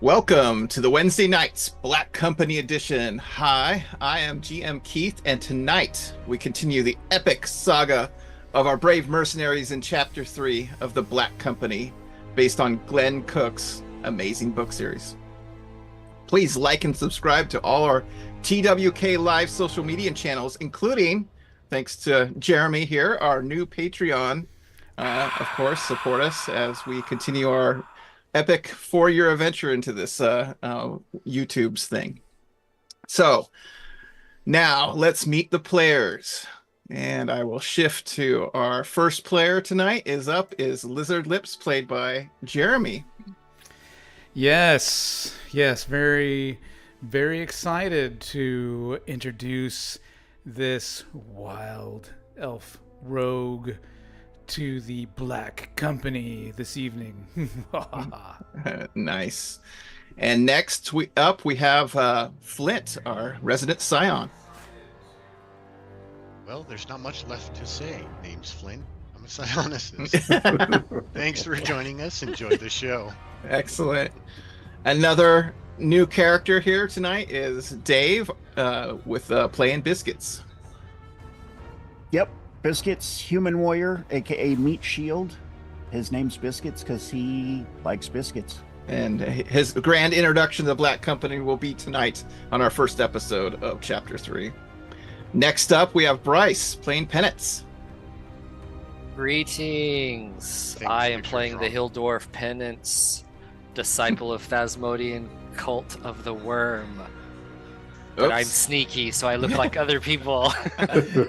Welcome to the Wednesday Nights Black Company Edition. Hi, I am GM Keith, and tonight we continue the epic saga of our brave mercenaries in Chapter 3 of the Black Company, based on Glen Cook's amazing book series. Please like and subscribe to all our TWK live social media channels, including, thanks to Jeremy here, our new Patreon. Of course, support us as we continue our epic 4-year adventure into this YouTube's thing. So now let's meet the players, and I will shift to our first player tonight. Is Lizard Lips, played by Jeremy. Yes, very, very excited to introduce this wild elf rogue to the Black Company this evening. Nice. And next we have Flint, our resident scion. Well, there's not much left to say. Name's Flint. I'm a psionicist. Thanks for joining us. Enjoy the show. Excellent. Another new character here tonight is Dave, with playing Biscuits. Yep, Biscuits, human warrior, aka Meat Shield. His name's Biscuits because he likes biscuits. And his grand introduction to the Black Company will be tonight on our first episode of Chapter 3. Next up, we have Bryce, playing Penance. Greetings. Thanks, I am Richard playing the Trump. Hildorf Penance, disciple of Phasmodian Cult of the Worm. But I'm Oops. sneaky, so I look like other people.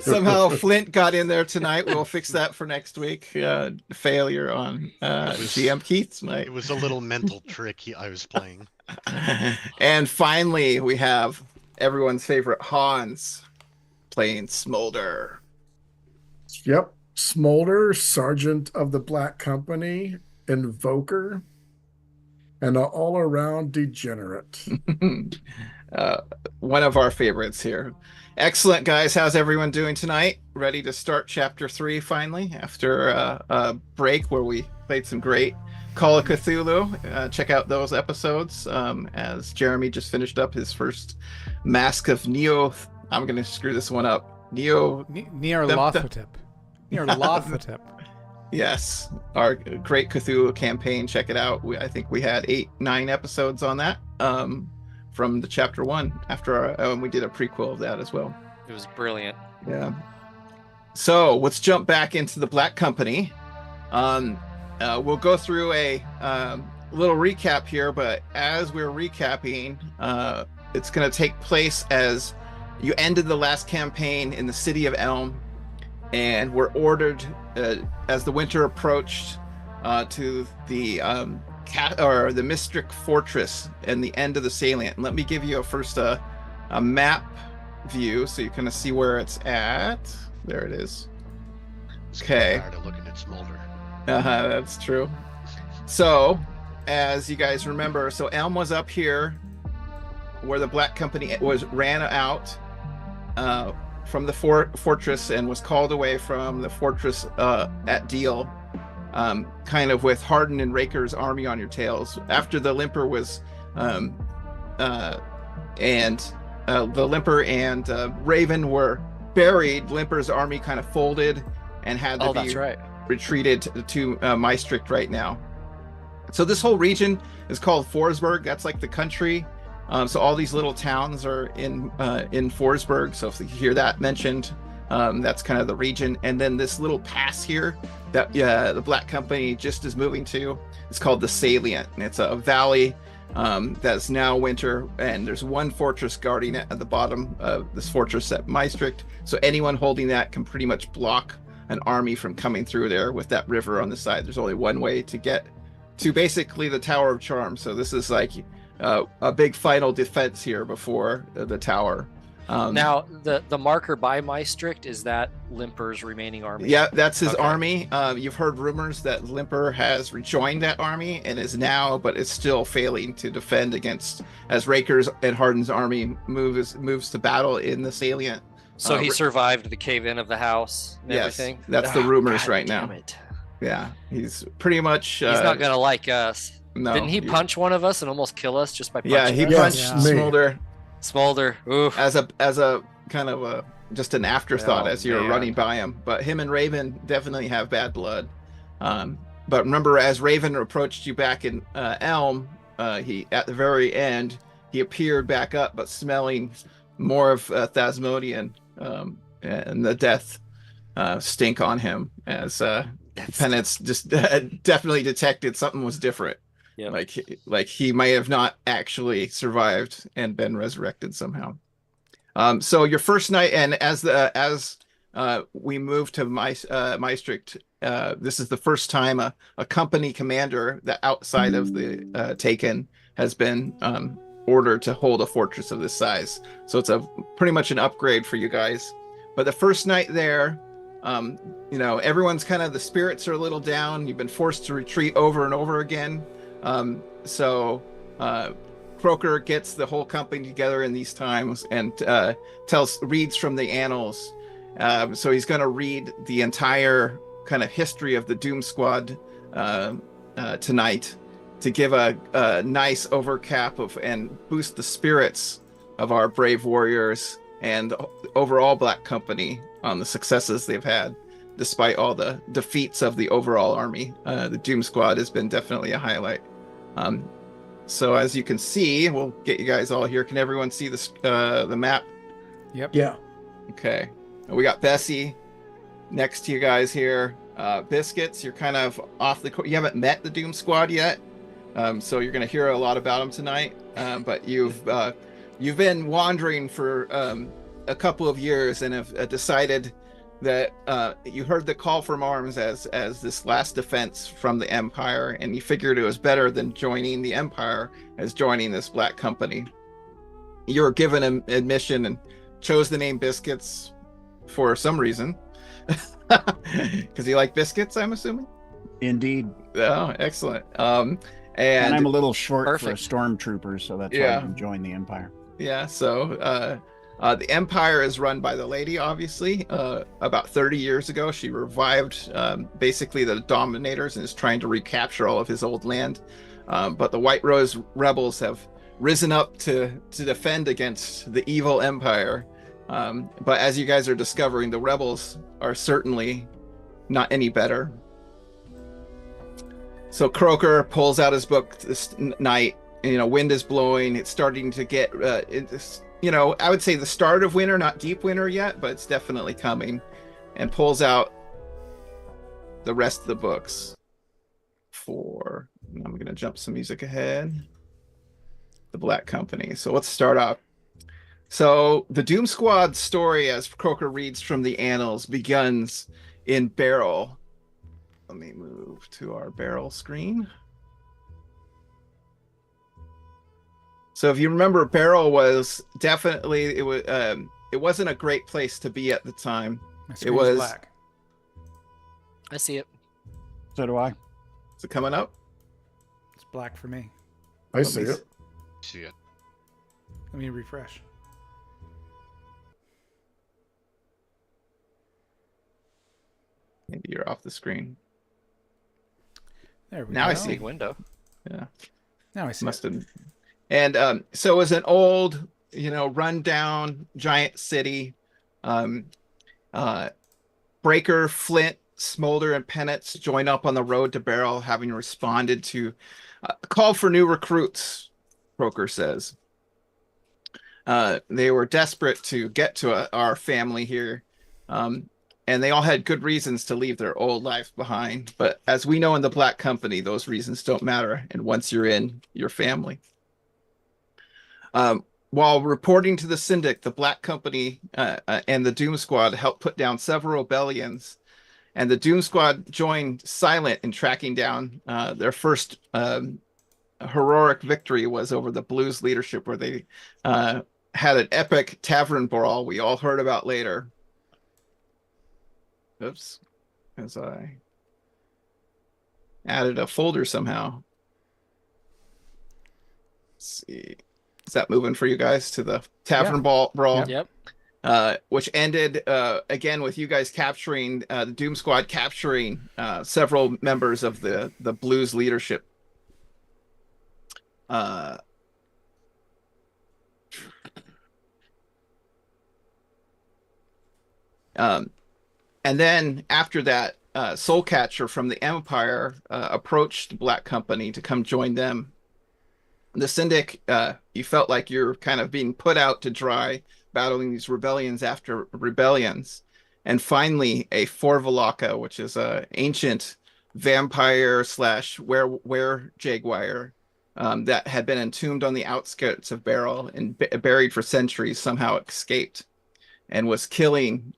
Somehow Flint got in there tonight. We'll fix that for next week. Failure on GM Keith's night. It was a little mental trick I was playing. And finally, we have everyone's favorite Hans, playing Smolder. Yep. Smolder, Sergeant of the Black Company, Invoker, and an all-around degenerate. One of our favorites here. Excellent, guys. How's everyone doing tonight? Ready to start Chapter 3 finally after a break where we played some great Call of Cthulhu. Check out those episodes as Jeremy just finished up his first Mask of Neo. I'm going to screw this one up. Nyarlathotep. Nyarlathotep. Yes, our great Cthulhu campaign. Check it out. I think we had 8-9 episodes on that from the Chapter 1 after we did a prequel of that as well. It was brilliant. Yeah. So let's jump back into the Black Company. We'll go through a little recap here, but as we're recapping, it's going to take place as you ended the last campaign in the city of Elm, and were ordered as the winter approached to the the Mystric Fortress and the end of the Salient. And let me give you a map view so you kind of see where it's at. There it is. Okay. Tired of looking at Smolder. That's true. So, as you guys remember, so Elm was up here where the Black Company ran out from the fortress and was called away from the fortress at Deal, kind of with Harden and Raker's army on your tails. After the Limper was the Limper and Raven were buried, Limper's army kind of folded and had to be retreated to Maastricht right now. So this whole region is called Forsberg. That's like the country. So all these little towns are in Forsberg. So if you hear that mentioned, that's kind of the region. And then this little pass here that the Black Company just is moving to, it's called the Salient. And it's a valley that's now winter. And there's one fortress guarding it at the bottom of this fortress at Maastricht. So anyone holding that can pretty much block an army from coming through there with that river on the side. There's only one way to get to basically the Tower of Charm. So this is like a big final defense here before the tower. Now, the marker by Maastricht, is that Limper's remaining army? Yeah, that's his army. You've heard rumors that Limper has rejoined that army and is now, but it's still failing to defend against, as Raker's and Harden's army moves to battle in the Salient. So he survived the cave-in of the house and everything? That's the rumors God right damn now. It. Yeah, he's pretty much... He's not going to like us. No. Didn't he punch one of us and almost kill us just by punching Yeah, he us? punched Smolder. Smolder. Oof. As a kind of a just an afterthought as you were running by him. But him and Raven definitely have bad blood. But remember, as Raven approached you back in Elm, he at the very end he appeared back up, but smelling more of Thasmodian and the death stink on him. As Penance just definitely detected something was different. Yep. Like he may have not actually survived and been resurrected somehow. So your first night, and as we move to Maastricht, this is the first time a company commander that outside of the Taken has been ordered to hold a fortress of this size. So it's pretty much an upgrade for you guys. But the first night there, everyone's the spirits are a little down. You've been forced to retreat over and over again. So Croker gets the whole company together in these times and reads from the annals. So he's going to read the entire kind of history of the Doom Squad tonight to give a nice overcap and boost the spirits of our brave warriors and overall Black Company on the successes they've had, despite all the defeats of the overall army. The Doom Squad has been definitely a highlight. So as you can see, we'll get you guys all here. Can everyone see the map? Yep. Yeah. Okay. We got Bessie next to you guys here. Biscuits, you're kind of off the court. You haven't met the Doom Squad yet, so you're going to hear a lot about them tonight. But you've been wandering for a couple of years and have decided that you heard the call from arms as this last defense from the Empire, and you figured it was better than joining the Empire as joining this Black Company. You were given an admission and chose the name Biscuits for some reason. Because you like biscuits, I'm assuming? Indeed. Oh, excellent. And I'm a little short for a stormtrooper, so that's why I can join the Empire. Yeah, so the Empire is run by the lady, obviously. About 30 years ago, she revived basically the Dominators and is trying to recapture all of his old land. But the White Rose rebels have risen up to defend against the evil Empire. But as you guys are discovering, the rebels are certainly not any better. So Croker pulls out his book this night. Wind is blowing. It's starting to get, I would say the start of winter, not deep winter yet, but it's definitely coming. And pulls out the rest of the books I'm going to jump some music ahead. The Black Company. So let's start off. So the Doom Squad story, as Croker reads from the annals, begins in Barrel. Let me move to our Barrel screen. So if you remember, Barrel was definitely it wasn't a great place to be at the time. It was black. I see it. So do I. Is it coming up? It's black for me. I see it. See it. Let me refresh. Maybe you're off the screen. There we now go. I see. Big window. Yeah. Now I see. Must have. And so it was an old, run-down giant city. Breaker, Flint, Smolder, and Penance join up on the road to Barrel, having responded to a call for new recruits, Croker says. They were desperate to get to our family here. And they all had good reasons to leave their old life behind. But as we know in the Black Company, those reasons don't matter. And once you're in, your family. While reporting to the Syndic, the Black Company and the Doom Squad helped put down several rebellions. And the Doom Squad joined Salient in tracking down their first heroic victory was over the Blues leadership, where they had an epic tavern brawl we all heard about later. Oops, as I added a folder somehow. Let's see. Is that moving for you guys to the tavern brawl? Yep. Which ended again with you guys capturing the Doom Squad capturing several members of the Blues leadership. Uh, and then after that, Soulcatcher from the Empire approached the Black Company to come join them. The Syndic, you felt like you're kind of being put out to dry, battling these rebellions after rebellions. And finally, a Forvalaka, which is a ancient vampire slash were jaguar that had been entombed on the outskirts of Beryl and buried for centuries, somehow escaped and was killing,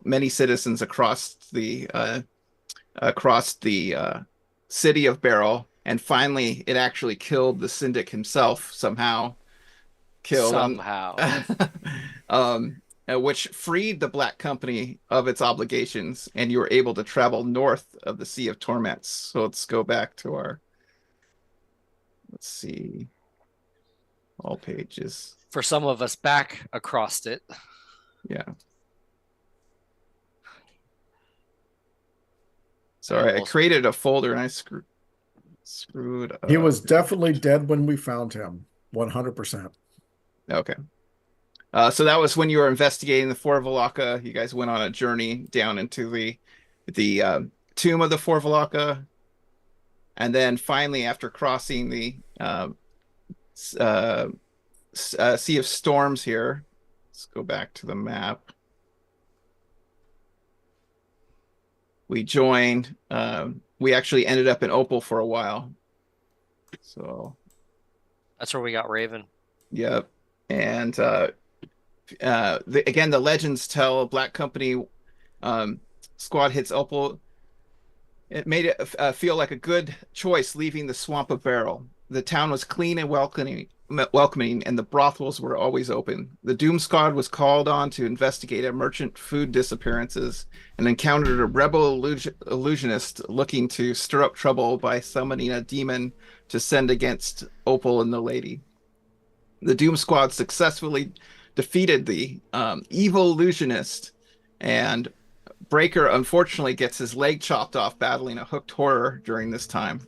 many citizens across the city of Beryl. And finally, it actually killed the Syndic himself somehow. Which freed the Black Company of its obligations, and you were able to travel north of the Sea of Torments. So let's go back to let's see, all pages. For some of us back across it. Yeah. Sorry, I created a folder and I screwed up. He was definitely dead when we found him. 100%. Okay. So that was when you were investigating the Forvalaka. You guys went on a journey down into the tomb of the Forvalaka. And then finally, after crossing the Sea of Storms here, let's go back to the map. We joined, we actually ended up in Opal for a while. So that's where we got Raven. Yep. And again, the legends tell a Black Company squad hits Opal. It made it feel like a good choice leaving the swamp of Beryl. The town was clean and welcoming, and the brothels were always open. The Doom Squad was called on to investigate a merchant food disappearances and encountered a rebel illusionist looking to stir up trouble by summoning a demon to send against Opal and the Lady. The Doom Squad successfully defeated the evil illusionist, and Breaker unfortunately gets his leg chopped off battling a hooked horror during this time.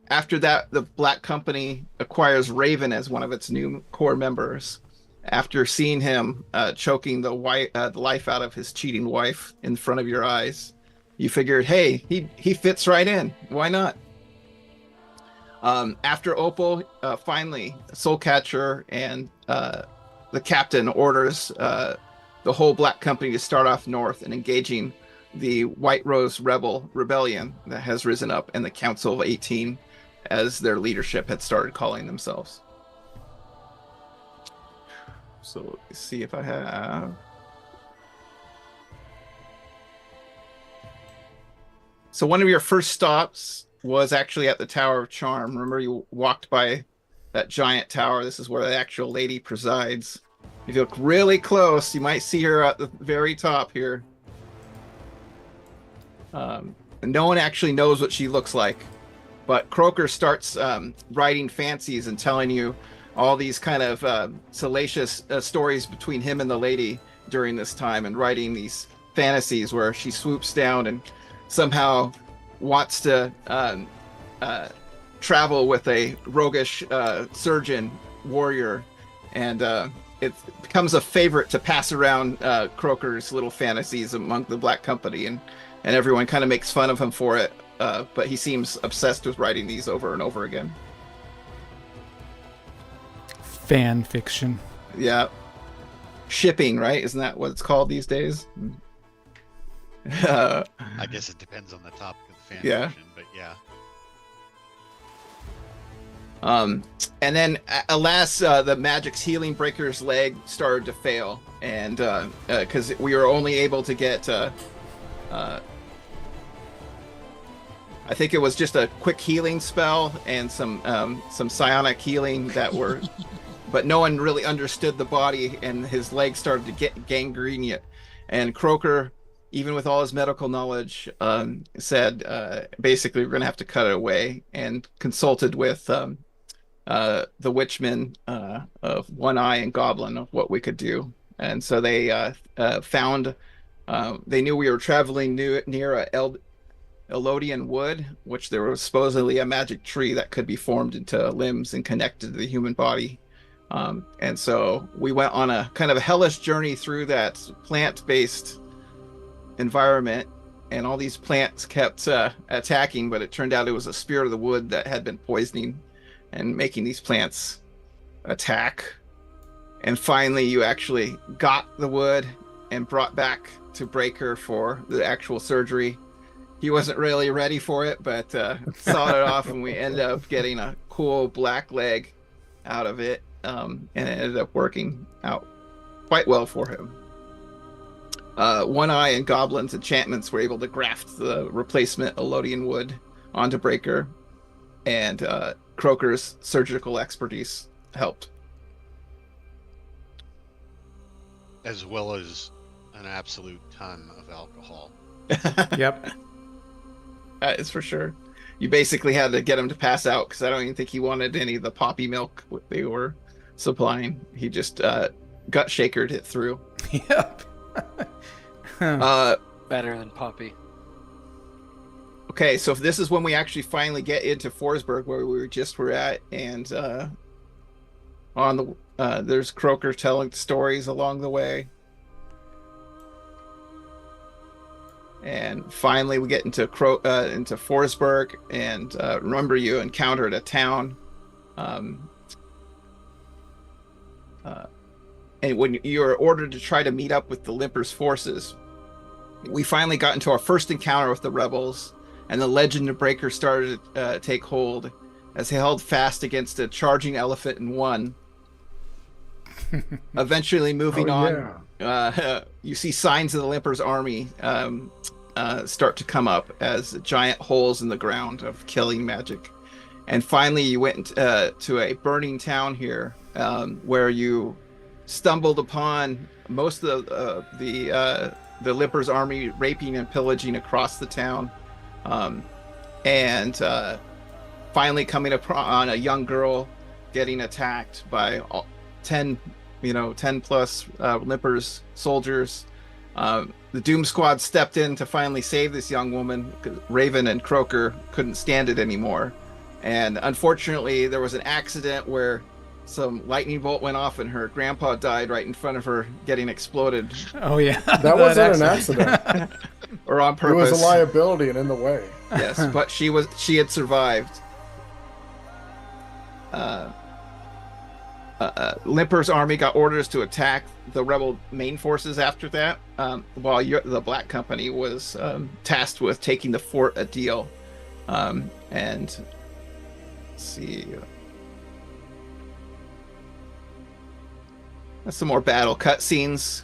After that, the Black Company acquires Raven as one of its new core members. After seeing him choking the life out of his cheating wife in front of your eyes, you figured, hey, he fits right in. Why not? After Opal, finally, Soulcatcher and the captain orders the whole Black Company to start off north and engaging the White Rose Rebellion that has risen up, and the Council of 18, as their leadership had started calling themselves. So let's see if I have. So one of your first stops was actually at the Tower of Charm. Remember, you walked by that giant tower. This is where the actual lady presides. If you look really close, you might see her at the very top here. And no one actually knows what she looks like. But Croker starts writing fancies and telling you all these kind of salacious stories between him and the lady during this time, and writing these fantasies where she swoops down and somehow wants to travel with a roguish surgeon warrior, and it becomes a favorite to pass around Croker's little fantasies among the Black Company, and everyone kind of makes fun of him for it, but he seems obsessed with writing these over and over again. Fan fiction. Yeah. Shipping, right? Isn't that what it's called these days? I guess it depends on the topic of the fan fiction, but yeah. And then, alas, the magic's healing Breaker's leg started to fail, and because we were only able to get, I think it was just a quick healing spell and some psionic healing that were, but no one really understood the body, and his leg started to get gangrene. And Croker, even with all his medical knowledge, said basically we're going to have to cut it away, and consulted with the Witchmen of One Eye and Goblin of what we could do. And so they found, they knew we were traveling near Elodian wood, which there was supposedly a magic tree that could be formed into limbs and connected to the human body. And so we went on a kind of a hellish journey through that plant-based environment, and all these plants kept attacking, but it turned out it was a spirit of the wood that had been poisoning and making these plants attack. And finally, you actually got the wood and brought back to Breaker for the actual surgery. He wasn't really ready for it, but sawed it off, and we ended up getting a cool black leg out of it, and it ended up working out quite well for him. One Eye and Goblin's enchantments were able to graft the replacement Elodian wood onto Breaker, and Croker's surgical expertise helped. As well as an absolute ton of alcohol. Yep. That is for sure. You basically had to get him to pass out, because I don't even think he wanted any of the poppy milk they were supplying. He just gut shakered it through. Yep. Better than Poppy. Okay, so this is when we actually finally get into Forsberg, where we were at, and on the there's Croker telling stories along the way, and finally we get into Forsberg, and remember, you encountered a town, and when you were ordered to try to meet up with the Limper's forces, we finally got into our first encounter with the rebels, and the legend of Breaker started to take hold as they held fast against a charging elephant and won. Eventually moving on, you see signs of the Limper's army start to come up as giant holes in the ground of killing magic. And finally you went to a burning town here, where you stumbled upon most of the Limper's army raping and pillaging across the town, and finally coming upon a young girl getting attacked by 10 plus Limper's soldiers. The Doom Squad stepped in to finally save this young woman, because Raven and Croker couldn't stand it anymore. And unfortunately, there was an accident where some lightning bolt went off and her grandpa died right in front of her, getting exploded. Oh yeah, that wasn't an accident. Or on purpose. It was a liability and in the way. Yes, but she had survived. Limper's army got orders to attack the rebel main forces after that, while the Black Company was tasked with taking the fort Adil. And let's see, that's some more battle cutscenes.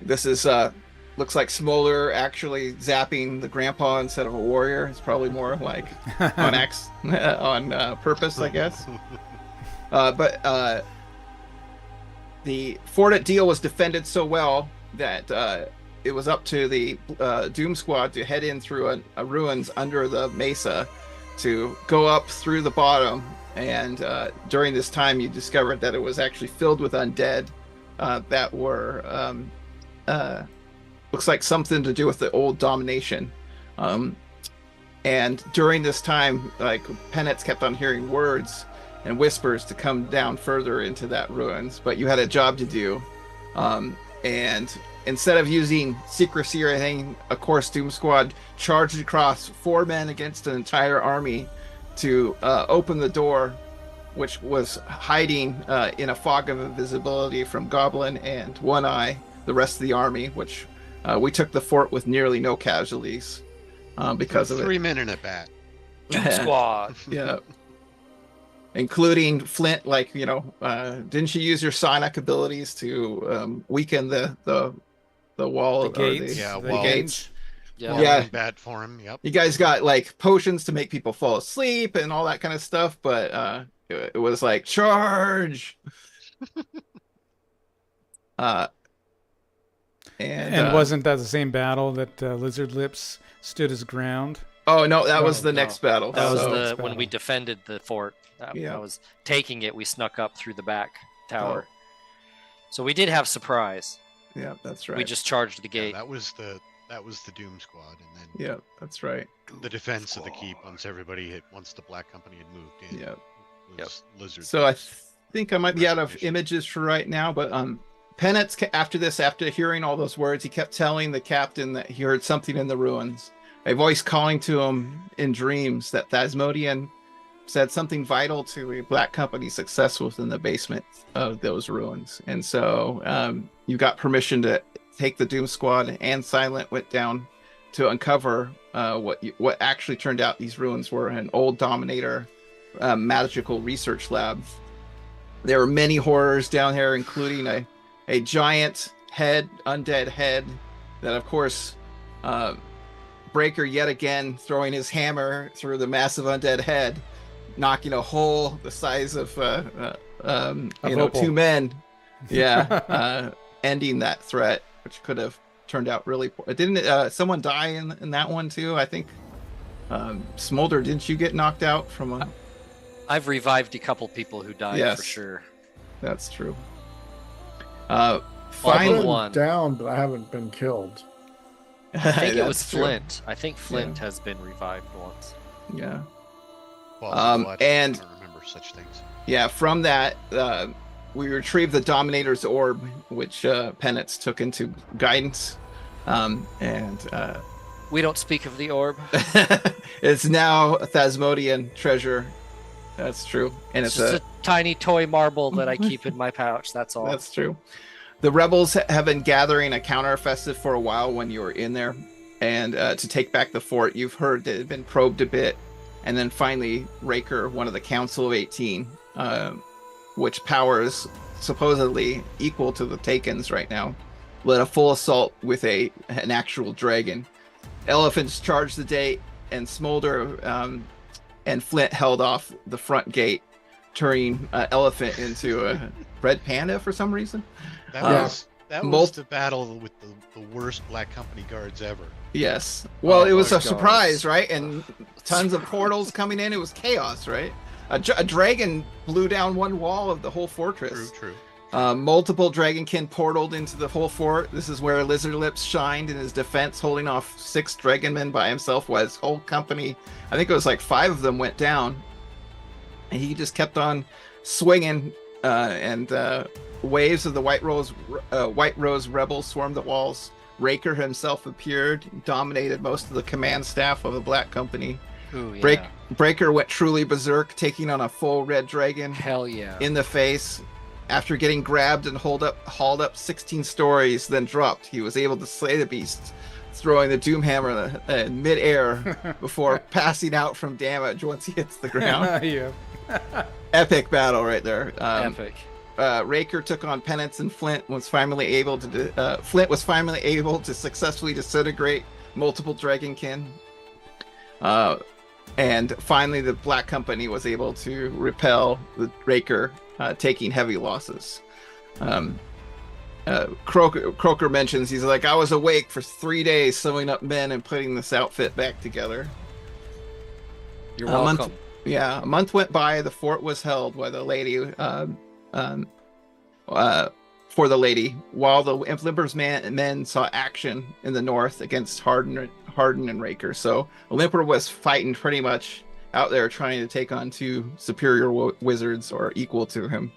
This is looks like Smolder actually zapping the grandpa instead of a warrior. It's probably more like on purpose, I guess. But the fort at Deal was defended so well that it was up to the Doom Squad to head in through a ruins under the mesa to go up through the bottom. And during this time, you discovered that it was actually filled with undead that were looks like something to do with the old domination. And during this time, like, Penates kept on hearing words and whispers to come down further into that ruins, but you had a job to do. And instead of using secrecy or anything, of course, Doom Squad charged across 4 men against an entire army to open the door, which was hiding in a fog of invisibility from Goblin and One Eye, the rest of the army, which we took the fort with nearly no casualties because of it. 3 men in a bat. Doom Squad. Yeah. Including Flint, like, didn't you use your sonic abilities to weaken the wall? The gates. The gates. Yeah. Bad for him. Yep. You guys got like potions to make people fall asleep and all that kind of stuff, but it was like charge. And wasn't that the same battle that Lizard Lips stood his ground? Oh no, that was the next battle. That was when we defended the fort. Yeah. I was taking it. We snuck up through the back tower. So we did have surprise. Yeah, that's right. We just charged the gate. That was the That was the Doom Squad, and then Yeah, that's right. the defense of the keep once the Black Company had moved in. Yeah. Was Lizard. So I think I might be out of images for right now, but Penates, after hearing all those words, he kept telling the captain that he heard something in the ruins. A voice calling to him in dreams that Thasmodian said something vital to the Black Company's success was in the basement of those ruins. And so you got permission to take the Doom Squad, and Silent went down to uncover what actually turned out these ruins were an old Dominator magical research lab. There were many horrors down here, including a giant undead head that, of course, Breaker yet again throwing his hammer through the massive undead head, knocking a hole the size of 2 men. Yeah, ending that threat, which could have turned out really poor. Didn't someone die in that one too? I think Smolder, didn't you get knocked out from a... I've revived a couple people who died for sure. That's true. Finally one down, but I haven't been killed. I think it was Flint. I think Flint has been revived once. Yeah. Well, and I don't remember such things. Yeah, from that, we retrieved the Dominator's orb, which Penates took into guidance, and we don't speak of the orb. It's now a Thasmodian treasure. That's true, and it's just a tiny toy marble that I keep in my pouch. That's all. That's true. The rebels have been gathering a counteroffensive for a while when you were in there, and to take back the fort. You've heard that it had been probed a bit, and then finally Raker, one of the Council of 18, which powers supposedly equal to the Takens right now, led a full assault with an actual dragon. Elephants charged the gate, and Smolder and Flint held off the front gate, turning Elephant into a red panda for some reason. That was the battle with the worst Black Company guards ever. Yes. Well, it was a surprise, right? And tons of portals coming in. It was chaos, right? A dragon blew down one wall of the whole fortress. True. Multiple dragonkin portaled into the whole fort. This is where Lizard Lips shined in his defense, holding off 6 dragonmen by himself while his whole company, I think it was like 5 of them, went down. And he just kept on swinging, and waves of the White Rose rebels swarmed the walls. Raker himself appeared, dominated most of the command staff of the Black Company. Ooh, yeah. Breaker went truly berserk, taking on a full red dragon. Hell yeah. In the face. After getting grabbed and hauled up 16 stories, then dropped, he was able to slay the beast, throwing the Doomhammer in midair before passing out from damage once he hits the ground. Yeah. Epic battle right there. Epic. Raker took on Penates, and Flint was finally able to successfully disintegrate multiple dragonkin. And finally, the Black Company was able to repel the Raker, taking heavy losses. Croker mentions, he's like, I was awake for 3 days sewing up men and putting this outfit back together. You're welcome. A month went by. The fort was held by the lady, for the lady, while the Limper's men saw action in the north against Harden and Raker. So Limper was fighting pretty much out there, trying to take on 2 superior wizards or equal to him.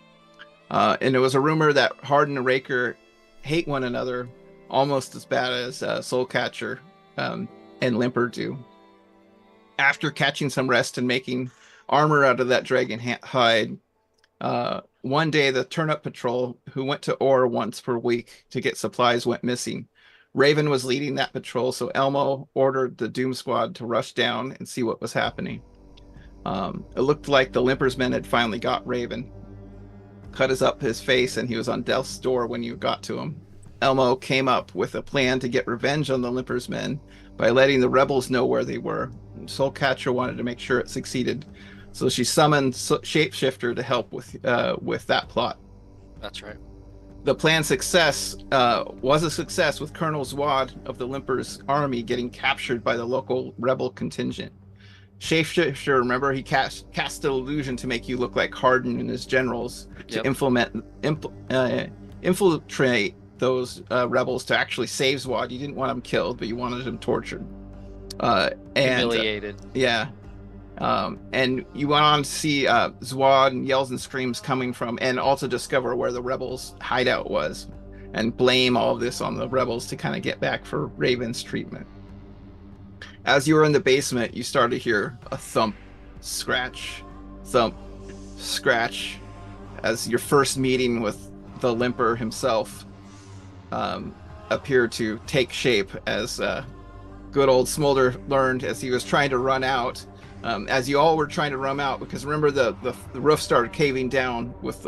And it was a rumor that Harden and Raker hate one another almost as bad as Soulcatcher and Limper do. After catching some rest and making armor out of that dragon hide, one day the Turnip Patrol, who went to Ore once per week to get supplies, went missing. Raven was leading that patrol, so Elmo ordered the Doom Squad to rush down and see what was happening. It looked like the Limper's men had finally got Raven. Cut his face, and he was on death's door when you got to him. Elmo came up with a plan to get revenge on the Limper's men by letting the rebels know where they were. Soulcatcher wanted to make sure it succeeded, so she summoned Shapeshifter to help with that plot. That's right. The planned success was a success, with Colonel Zwad of the Limper's army getting captured by the local rebel contingent. Shapeshifter, remember, he cast an illusion to make you look like Harden and his generals to infiltrate those rebels to actually save Zwad. You didn't want him killed, but you wanted him tortured. And humiliated. Yeah. And you went on to see Zwad and yells and screams coming from, and also discover where the rebels' hideout was, and blame all of this on the rebels to kind of get back for Raven's treatment. As you were in the basement, you started to hear a thump, scratch, as your first meeting with the Limper himself appeared to take shape, as good old Smolder learned as he was trying to run out. As you all were trying to run out, because remember the roof started caving down with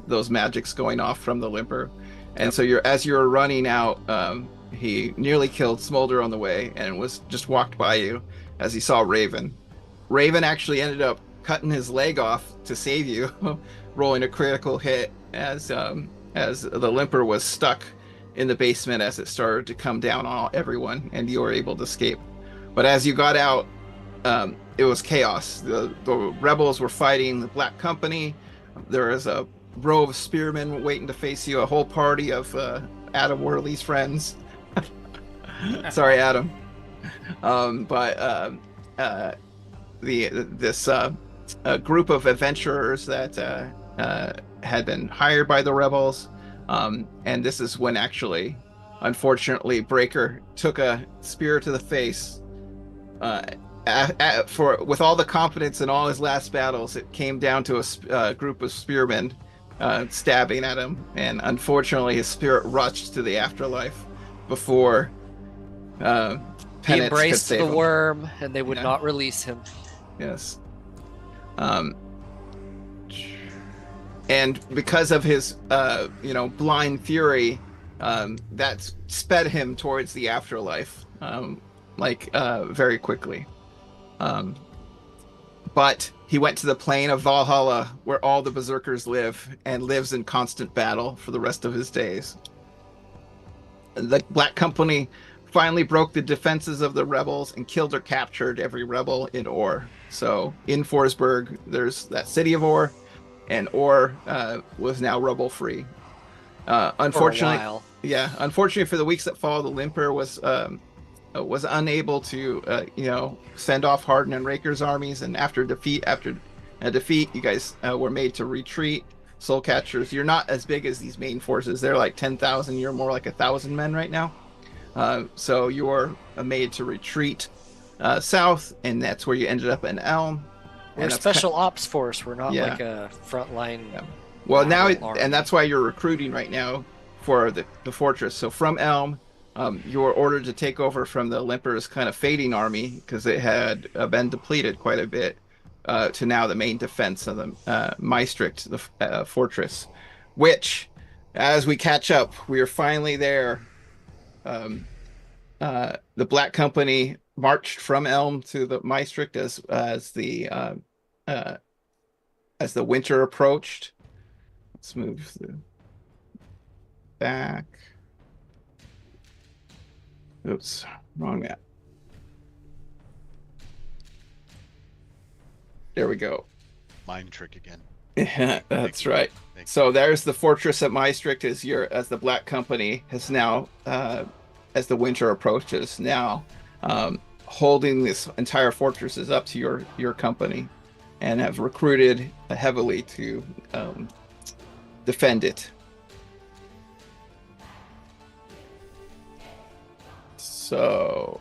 those magics going off from the Limper, and so as you were running out, he nearly killed Smolder on the way, and was just walked by you as he saw Raven. Raven actually ended up cutting his leg off to save you, rolling a critical hit as the Limper was stuck in the basement as it started to come down on everyone, and you were able to escape. But as you got out, it was chaos. The rebels were fighting the Black Company. There was a row of spearmen waiting to face you, a whole party of Adam Worley's friends. Sorry, Adam. This group of adventurers that had been hired by the rebels, and this is when actually, unfortunately, Breaker took a spear to the face. With all the confidence in all his last battles, it came down to a group of spearmen stabbing at him, and unfortunately his spirit rushed to the afterlife before he embraced the worm, and they would not release him. Yes. And because of his blind fury, that sped him towards the afterlife very quickly. But he went to the plane of Valhalla, where all the berserkers live, and lives in constant battle for the rest of his days. The Black Company finally broke the defenses of the rebels and killed or captured every rebel in Orr. So in Forsberg, there's that city of Orr, and Orr was now rebel free. Unfortunately for the weeks that followed, the Limper was unable to send off Harden and Raker's armies, and after a defeat, you guys were made to retreat. Soul Catchers, you're not as big as these main forces. They're like 10,000. You're more like 1,000 men right now. So you're made to retreat south, and that's where you ended up in Elm. We're a special ops force. We're not like a frontline. Yeah. Well, now, and that's why you're recruiting right now for the fortress. So from Elm, you were ordered to take over from the Limper's kind of fading army, because it had been depleted quite a bit, to now the main defense of the Maastricht, the fortress, which, as we catch up, we are finally there. The Black Company marched from Elm to the Maastricht as the winter approached. Let's move back. Oops, wrong map. There we go. Mind trick again. Yeah, that's right. So there's the fortress at Maastricht as the Black Company has now, as the winter approaches, now holding this entire fortress is up to your company, and have recruited heavily to defend it. So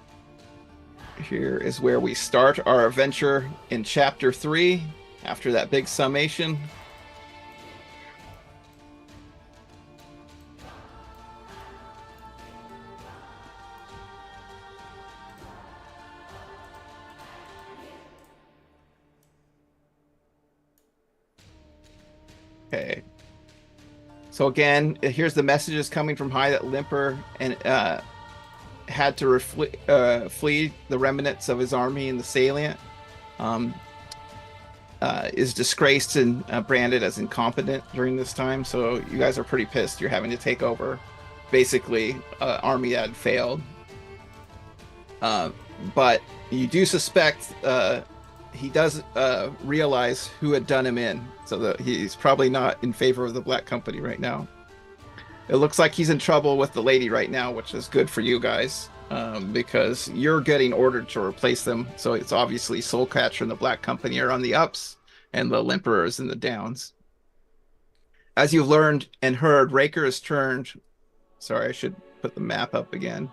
here is where we start our adventure in chapter 3 after that big summation. Okay. So again, here's the messages coming from high that Limper and had to flee the remnants of his army in the Salient. Is disgraced and branded as incompetent during this time. So you guys are pretty pissed. You're having to take over basically an army that had failed. But you do suspect he does realize who had done him in. So that he's probably not in favor of the Black Company right now. it looks like he's in trouble with the lady right now, which is good for you guys, because you're getting ordered to replace them. So it's obviously Soulcatcher and the Black Company are on the ups, and the Limper is in the downs. As you've learned and heard, Raker has turned. Sorry, I should put the map up again.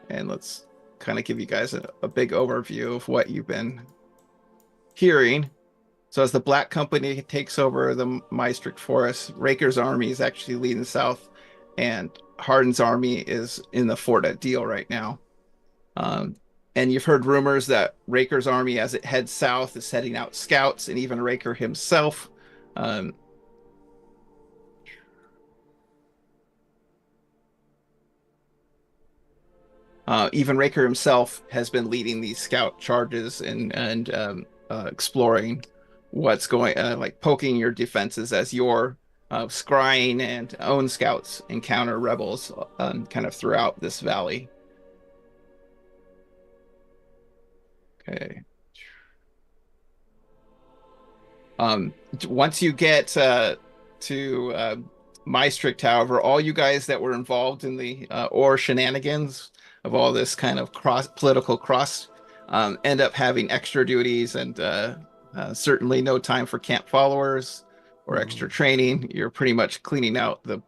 And let's kind of give you guys a big overview of what you've been hearing. So as the Black Company takes over the Maastricht Forest, Raker's army is actually leading south, and Hardin's army is in the fort at Deal right now. And you've heard rumors that Raker's army, as it heads south, is sending out scouts, and even Raker himself. Even Raker himself has been leading these scout charges and exploring what's going, like poking your defenses as your scrying and own scouts encounter rebels kind of throughout this valley. Okay. Once you get to Maastricht, however, all you guys that were involved in the or shenanigans of all this kind of political cross end up having extra duties, and certainly no time for camp followers or extra training. You're pretty much cleaning out the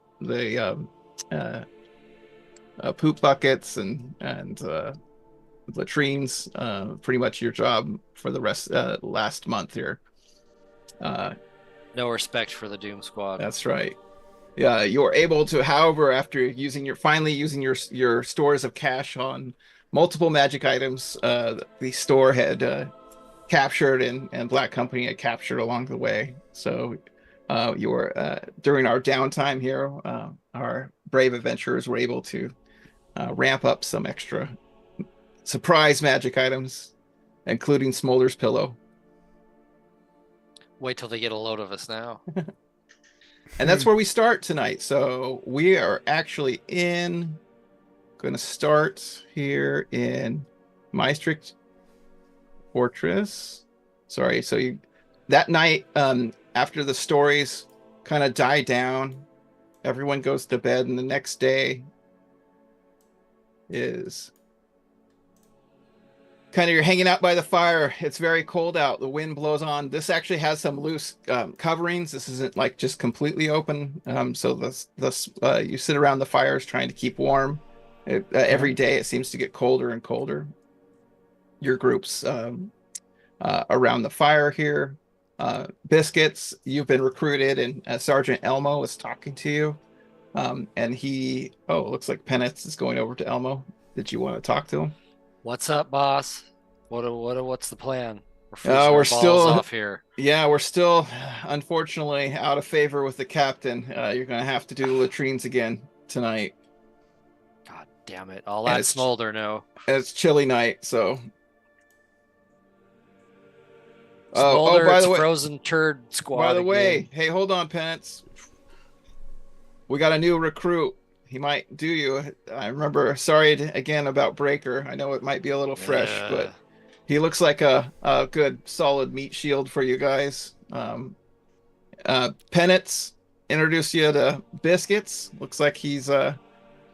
poop buckets and latrines. Pretty much your job for the last month here. No respect for the Doom Squad. That's right. Yeah, you're able to, however, after finally using your stores of cash on multiple magic items, the store had captured and Black Company had captured along the way. So during our downtime here, our brave adventurers were able to ramp up some extra surprise magic items, including Smolder's pillow. Wait till they get a load of us now. And that's where we start tonight. So we are actually going to start here in Maastricht Fortress. Sorry. So that night, after the stories kind of die down, everyone goes to bed, and the next day is kind of, you're hanging out by the fire. It's very cold out. The wind blows on. This actually has some loose coverings. This isn't like just completely open. So this you sit around the fires trying to keep warm. Every day it seems to get colder and colder. Your group's around the fire here. Biscuits, you've been recruited, and Sergeant Elmo is talking to you. And it looks like Penance is going over to Elmo. Did you want to talk to him? What's up, boss? What's the plan? We're still off here. Yeah, we're still unfortunately out of favor with the captain. You're gonna have to do the latrines again tonight. God damn it! All that smolder, no. It's chilly night, so. Smolder, by it's the way, frozen turd squad. By the way, again. hey, hold on, Penance. We got a new recruit. He might do you. I remember. Sorry again about Breaker. I know it might be a little fresh, but he looks like a good, solid meat shield for you guys. Penance introduced you to Biscuits. Looks like he's of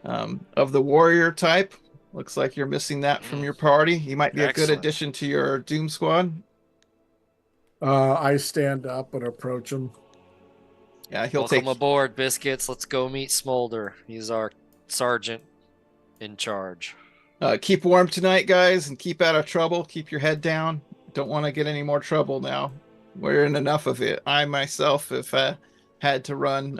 the warrior type. Looks like you're missing that from your party. He might be a good addition to your Doom Squad. I stand up and approach him. Yeah, Welcome aboard, Biscuits. Let's go meet Smolder. He's our sergeant in charge. Keep warm tonight, guys, and keep out of trouble. Keep your head down. Don't want to get any more trouble now. We're in enough of it. I myself have had to run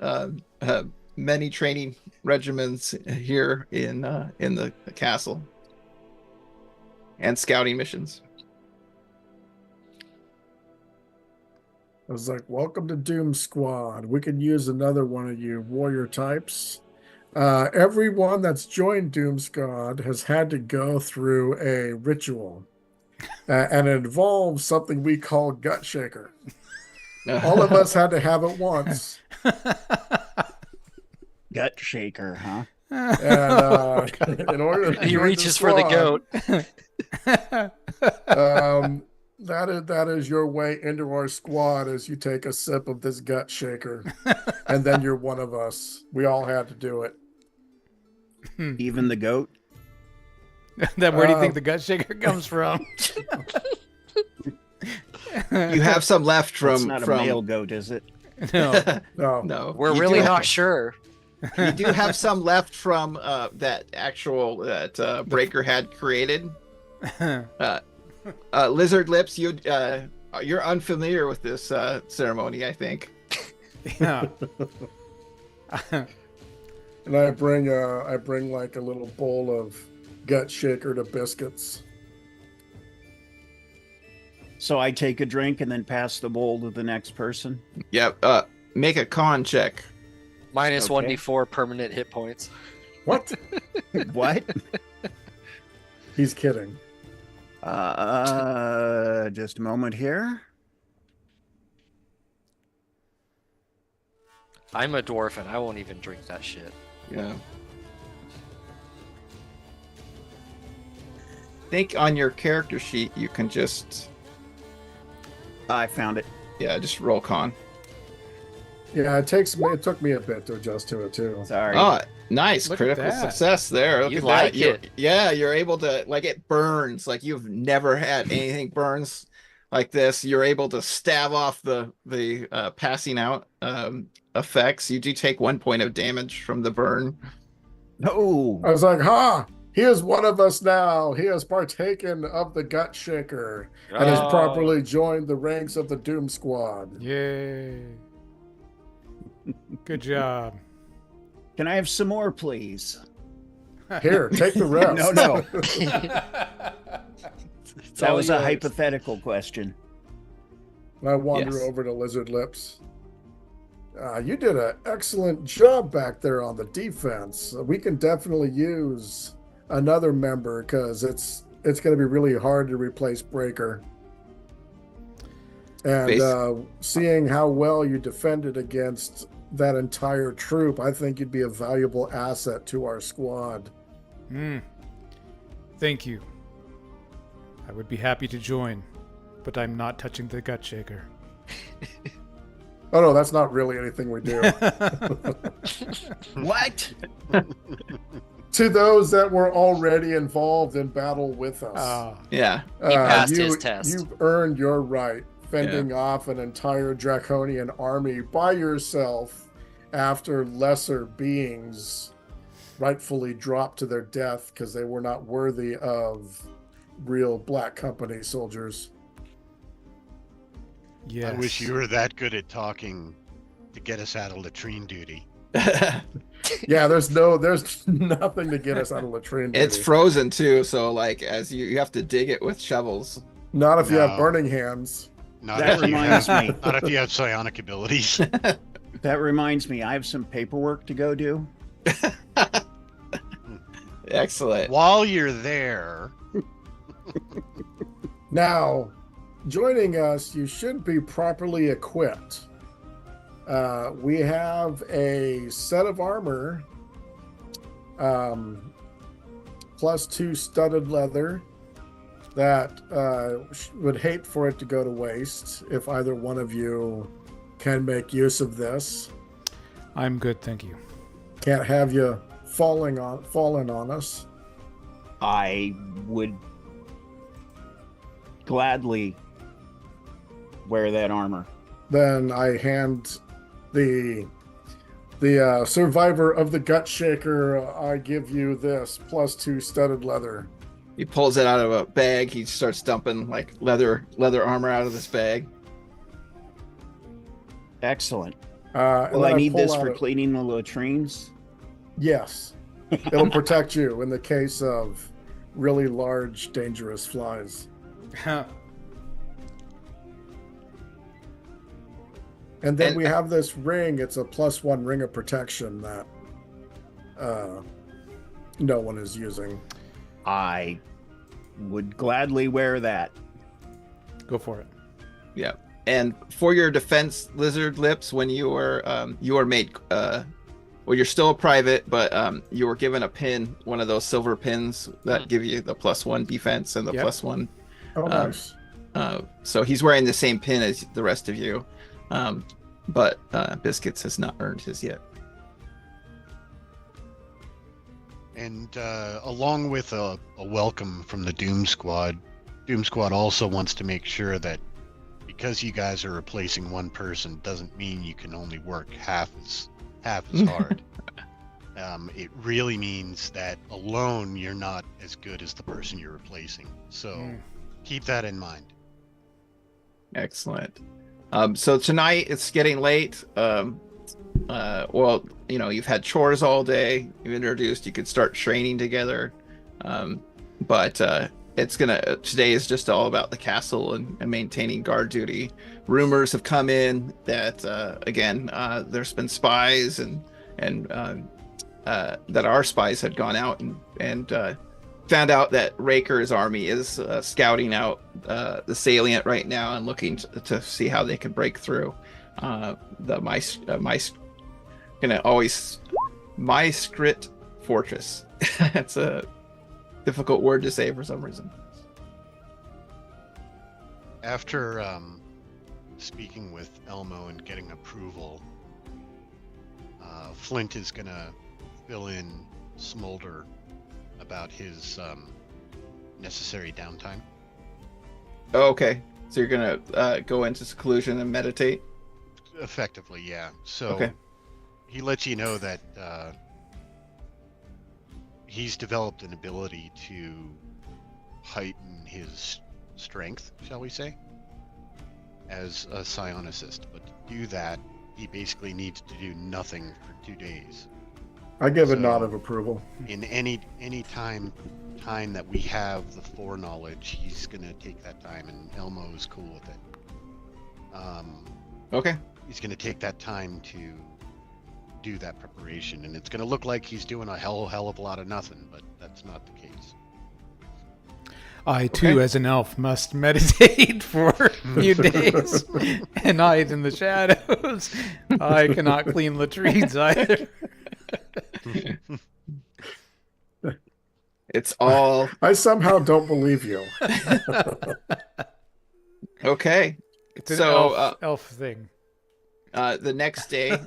many training regiments here in the castle and scouting missions. I was like, welcome to Doom Squad. We could use another one of you warrior types. Everyone that's joined Doom Squad has had to go through a ritual. And it involves something we call Gut Shaker. All of us had to have it once. Gut Shaker, huh? And in order to he reaches for the goat. That is your way into our squad as you take a sip of this gut shaker. And then you're one of us. We all had to do it. Even the goat? Then where do you think the gut shaker comes from? You have some left from... It's not a male goat, is it? No. We're really not sure. You do have some left from that Breaker had created. Lizard Lips, you're unfamiliar with this ceremony, I think. Yeah. And I bring like a little bowl of gut shaker to Biscuits. So I take a drink and then pass the bowl to the next person? Yep. Make a con check. Minus 1d4 permanent hit points. What? What? He's kidding. Just a moment here. I'm a dwarf and I won't even drink that shit. Yeah. Think on your character sheet you can just... I found it. Yeah, just roll con. Yeah, it took me a bit to adjust to it too. Sorry. Oh, nice. Look at Critical that. success there. Look You at like that. it. You're able to, like, it burns. Like, you've never had anything burns like this. You're able to stab off the passing out effects. You do take 1 point of damage from the burn. Oh. I was like, ha! He is one of us now. He has partaken of the gut shaker and has properly joined the ranks of the Doom Squad. Yay. Good job. Can I have some more, please? Here, take the rest. No. It's That all was a yours. hypothetical question. I wander Yes. over to Lizard Lips. You did an excellent job back there on the defense. We can definitely use another member because it's going to be really hard to replace Breaker. And seeing how well you defended against that entire troop, I think you'd be a valuable asset to our squad. Thank you. I would be happy to join, but I'm not touching the gut shaker. Oh no, that's not really anything we do. What? To those that were already involved in battle with us. Yeah. He passed his test. You've earned your right, fending off an entire draconian army by yourself after lesser beings rightfully dropped to their death because they were not worthy of real Black Company soldiers. Yes. I wish you were that good at talking to get us out of latrine duty. Yeah, there's nothing to get us out of latrine duty. It's frozen too, so like as you have to dig it with shovels. Not if you have No. burning hands. Not That if you reminds have, me. Not if you have psionic abilities. That reminds me, I have some paperwork to go do. Excellent. While you're there, Now, joining us, you should be properly equipped. We have a set of armor, +2 studded leather that would hate for it to go to waste if either one of you can make use of this. I'm good, thank you. Can't have you falling on us. I would gladly wear that armor. Then I hand the survivor of the gut shaker, I give you this +2 studded leather. He pulls it out of a bag. He starts dumping like leather armor out of this bag. Excellent. And Will then I need pull this out for cleaning the latrines? Yes. It'll protect you in the case of really large, dangerous flies. And then we have this ring. It's a +1 ring of protection that no one is using. I would gladly wear that. Go for it. Yeah. And for your defense, Lizard Lips, when you were made well, you're still a private, but you were given a pin, one of those silver pins that give you the +1 defense and the Yep. +1. Oh, nice. So he's wearing the same pin as the rest of you, but Biscuits has not earned his yet. And along with a welcome from the Doom Squad also wants to make sure that because you guys are replacing one person doesn't mean you can only work half as hard. It really means that alone you're not as good as the person you're replacing. So keep that in mind. Excellent. So tonight it's getting late. Well, you've had chores all day. You've introduced. You could start training together, but today is just all about the castle and maintaining guard duty. Rumors have come in that again, there's been spies and that our spies had gone out and found out that Raker's army is scouting out the Salient right now and looking to see how they can break through Maestrit Fortress. It's a difficult word to say for some reason. After speaking with Elmo and getting approval, Flint is gonna fill in Smolder about his necessary downtime. Oh, okay. So you're gonna go into seclusion and meditate? Effectively, yeah. So okay. He lets you know that he's developed an ability to heighten his strength, shall we say, as a psionicist. But to do that, he basically needs to do nothing for 2 days. I give a nod of approval. In any time that we have the foreknowledge, he's gonna take that time, and Elmo's cool with it. Okay. He's gonna take that time to do that preparation, and it's gonna look like he's doing a hell of a lot of nothing, but that's not the case. I too, as an elf, must meditate for a few days and hide in the shadows. I cannot clean latrines either. It's all. I somehow don't believe you. Okay. It's an elf thing. The next day,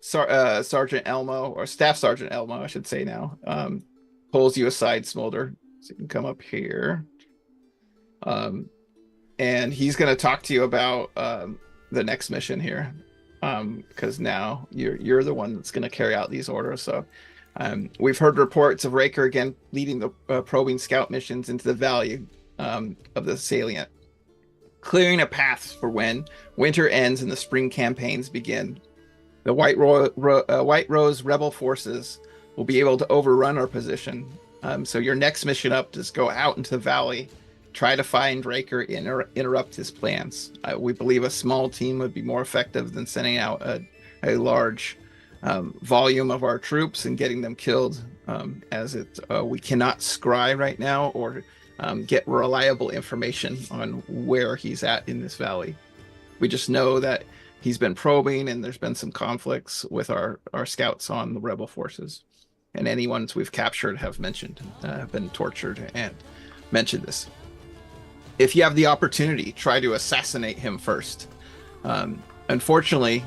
Sergeant Elmo, or Staff Sergeant Elmo, I should say now, pulls you aside, Smolder, so you can come up here. And he's going to talk to you about the next mission here, because now you're the one that's going to carry out these orders. So we've heard reports of Raker again leading the probing scout missions into the valley of the Salient, clearing a path for when winter ends and the spring campaigns begin. The White Rose rebel forces will be able to overrun our position. So your next mission up is go out into the valley, try to find Raker, interrupt his plans. We believe a small team would be more effective than sending out a large volume of our troops and getting them killed, as we cannot scry right now or get reliable information on where he's at in this valley. We just know that he's been probing and there's been some conflicts with our scouts on the rebel forces, and any ones we've captured have been tortured and mentioned this. If you have the opportunity, try to assassinate him first. Unfortunately,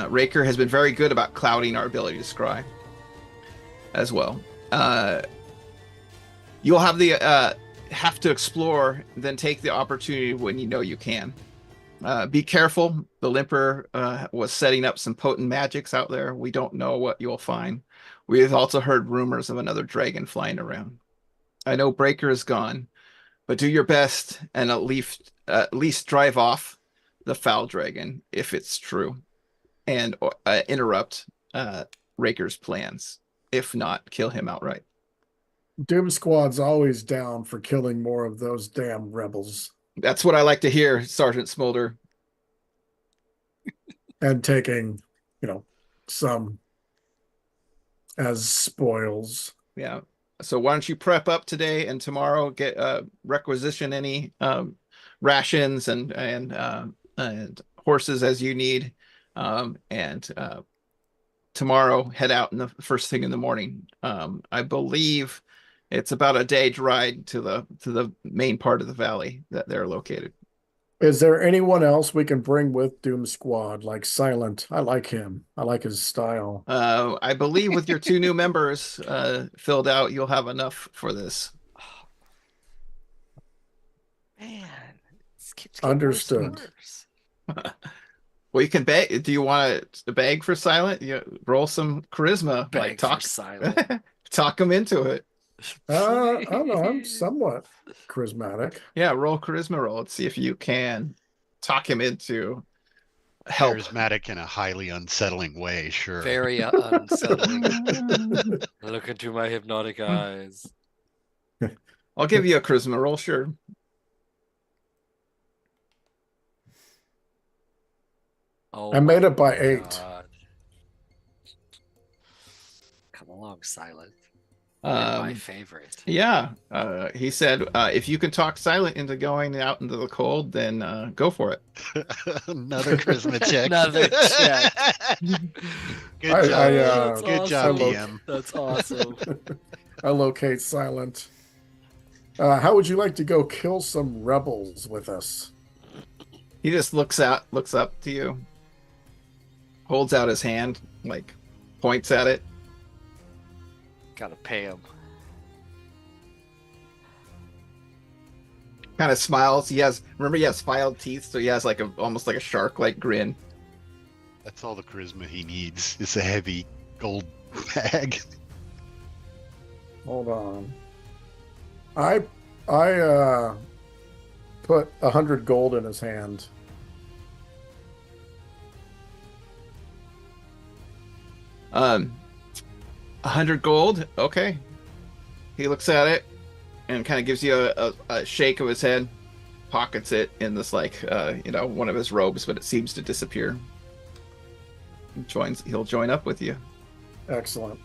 Raker has been very good about clouding our ability to scry as well. You'll have to explore, then take the opportunity when you know you can. Be careful. The Limper was setting up some potent magics out there. We don't know what you'll find. We've also heard rumors of another dragon flying around. I know Breaker is gone, but do your best and at least drive off the foul dragon if it's true, and interrupt Raker's plans. If not, kill him outright. Doom Squad's always down for killing more of those damn rebels. That's what I like to hear, Sergeant Smolder. And taking, some as spoils. Yeah. So why don't you prep up today and tomorrow, get requisition any rations and horses as you need, and tomorrow head out in the first thing in the morning. I believe It's about a day ride to the main part of the valley that they're located. Is there anyone else we can bring with Doom Squad, like Silent? I like him. I like his style. I believe with your 2 new members filled out, you'll have enough for this. Man, this keeps getting understood. Worse and worse. Well, you can beg. Do you want to beg for Silent? You roll some charisma. Beg talk for Silent. Talk him into it. I don't know. I'm somewhat charismatic. Yeah, roll charisma roll. Let's see if you can talk him into help. Charismatic in a highly unsettling way, sure. Very unsettling. Look into my hypnotic eyes. I'll give you a charisma roll, sure. Oh, I made it by 8. God. Come along, Silent. You're my favorite. Yeah. He said, if you can talk Silent into going out into the cold, then go for it. Another charisma check. Another check. Good job. Good awesome. Job, DM. That's awesome. I locate Silent. How would you like to go kill some rebels with us? He just looks up to you, holds out his hand, like points at it. Gotta pay him. Kind of smiles. He has filed teeth, so he has like almost like a shark-like grin. That's all the charisma he needs. It's a heavy gold bag. Hold on. I put 100 gold in his hand. Um, 100 gold. Okay. He looks at it and kind of gives you a shake of his head, pockets it in this one of his robes, but it seems to disappear. He'll join up with you. Excellent.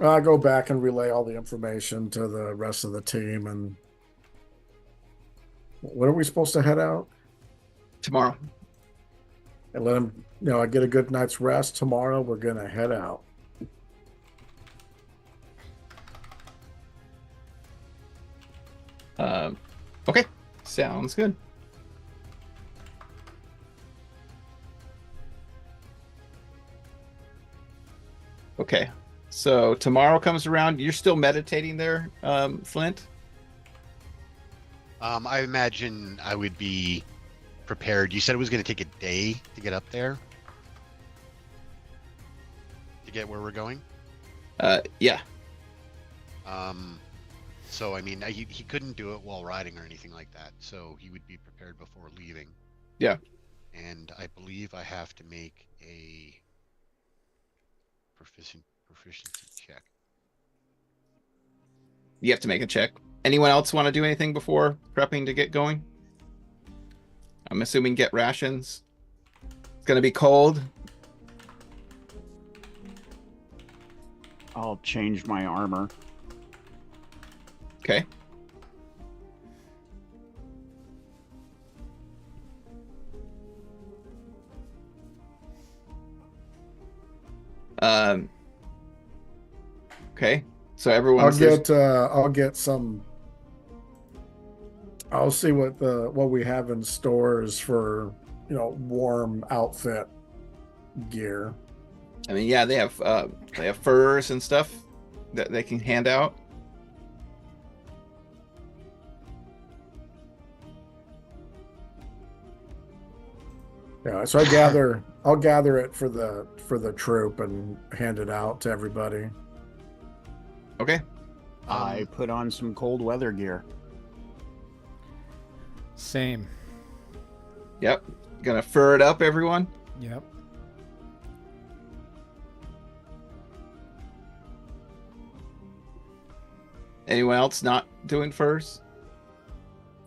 I go back and relay all the information to the rest of the team. And when are we supposed to head out? Tomorrow. And let him, I get a good night's rest. Tomorrow we're going to head out. Okay. Sounds good. Okay. So tomorrow comes around. You're still meditating there, Flint? I imagine I would be prepared. You said it was going to take a day to get up there? To get where we're going? Yeah. So, I mean, he couldn't do it while riding or anything like that. So he would be prepared before leaving. Yeah. And I believe I have to make a proficiency check. You have to make a check. Anyone else want to do anything before prepping to get going? I'm assuming get rations. It's going to be cold. I'll change my armor. Okay. Okay. So everyone. I'll get some. I'll see what we have in stores for warm outfit gear. I mean, yeah, they have furs and stuff that they can hand out. Yeah, so I'll gather it for the troop and hand it out to everybody. Okay. I put on some cold weather gear. Same. Yep. Gonna fur it up, everyone? Yep. Anyone else not doing furs?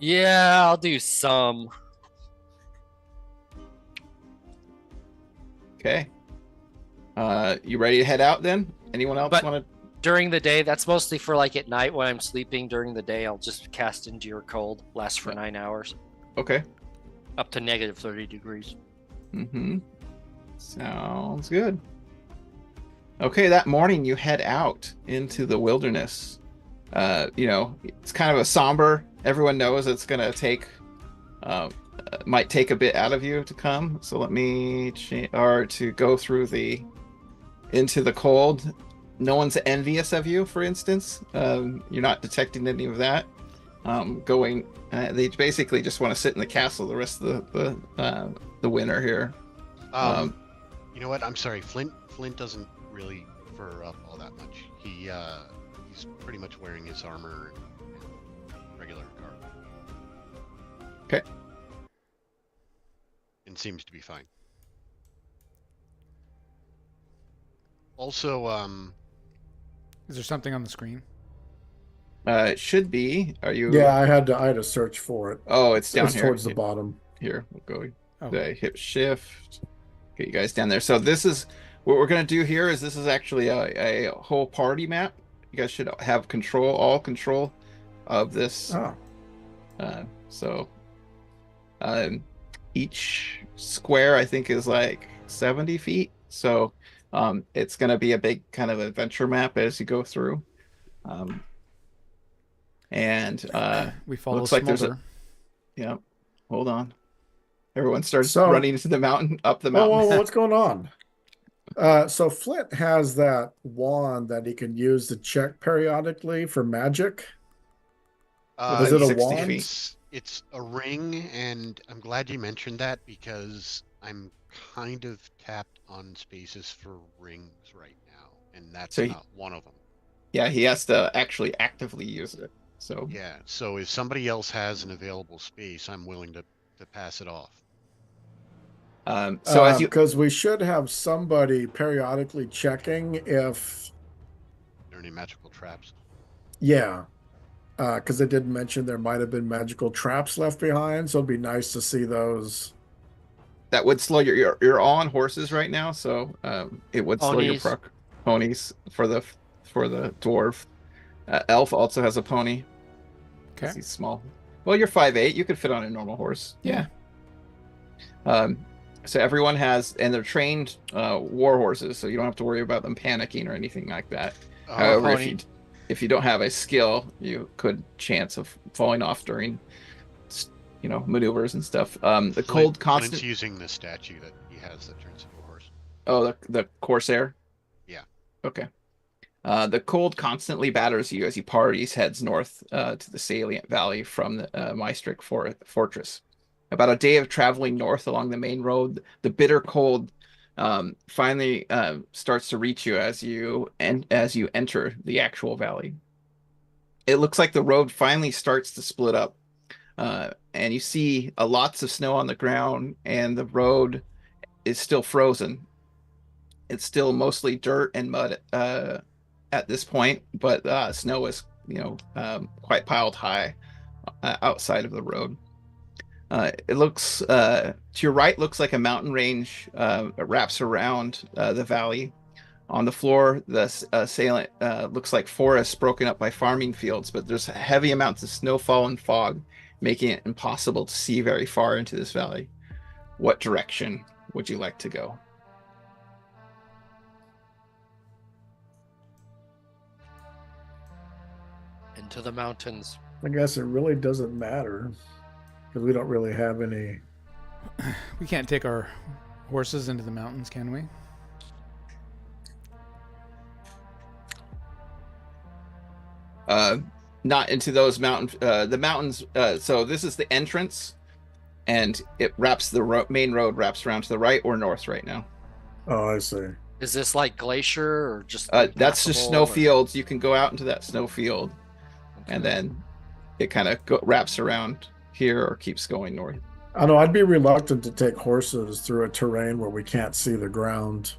Yeah, I'll do some. Okay. You ready to head out then? Anyone else want to? During the day, that's mostly for like at night when I'm sleeping. During the day, I'll just cast Endure Cold. Lasts for 9 hours. Okay. Up to -30 degrees. Mm-hmm. Sounds good. Okay, that morning you head out into the wilderness. It's kind of a somber. Everyone knows it's gonna take, might take a bit out of you to come. So let me or to go through into the cold. No one's envious of you, for instance. You're not detecting any of that. They basically just want to sit in the castle the rest of the winter here. You know what? I'm sorry. Flint doesn't really fur up all that much. He's pretty much wearing his armor and regular garb. Okay. And seems to be fine. Also, Is there something on the screen? It should be. Are you? Yeah, I had to search for it. Oh, it's down It's here. towards the bottom. Here, we'll go. Oh. Hit shift. Get you guys down there. So this is what we're gonna do here. This is actually a whole party map. You guys should have all control of this. Oh. So each square I think is like 70 feet. So it's gonna be a big kind of adventure map as you go through. And we follow looks like Smolder. Yeah. Hold on. Everyone starts running into the mountain, up the mountain. Whoa, what's going on? So Flint has that wand that he can use to check periodically for magic. Is it a wand? It's a ring, and I'm glad you mentioned that because I'm kind of tapped on spaces for rings right now, and that's not one of them. Yeah, he has to actually actively use it. So yeah, so if somebody else has an available space, I'm willing to pass it off. Because we should have somebody periodically checking if there are any magical traps. Yeah, because they did mention there might have been magical traps left behind, so it'd be nice to see those. That would slow you're all on horses right now, so it would slow your ponies for the dwarf. Elf also has a pony. Okay. He's small. Well, you're 5'8". You could fit on a normal horse. Yeah. So everyone has, and they're trained war horses, so you don't have to worry about them panicking or anything like that. However, if you don't have a skill, you could chance of falling off during, maneuvers and stuff. The cold constant. Flint's using the statue that he has that turns into a horse. Oh, the Corsair. Yeah. Okay. The cold constantly batters you as he parties heads north to the Salient Valley from the Maastricht fortress. About a day of traveling north along the main road, the bitter cold finally starts to reach you as you enter the actual valley. It looks like the road finally starts to split up, and you see lots of snow on the ground, and the road is still frozen. It's still mostly dirt and mud at this point, but snow is quite piled high outside of the road. It looks to your right looks like a mountain range wraps around the valley. On the floor, the Salient looks like forests broken up by farming fields, but there's heavy amounts of snowfall and fog, making it impossible to see very far into this valley. What direction would you like to go? Into the mountains. I guess it really doesn't matter because we don't really have any. We can't take our horses into the mountains, can we? Not into those mountains. The mountains. So this is the entrance, and it wraps main road wraps around to the right or north right now. Oh, I see. Is this like glacier or just? That's just snow fields. You can go out into that snow field, and then it kind of wraps around here or keeps going north. I know I'd be reluctant to take horses through a terrain where we can't see the ground.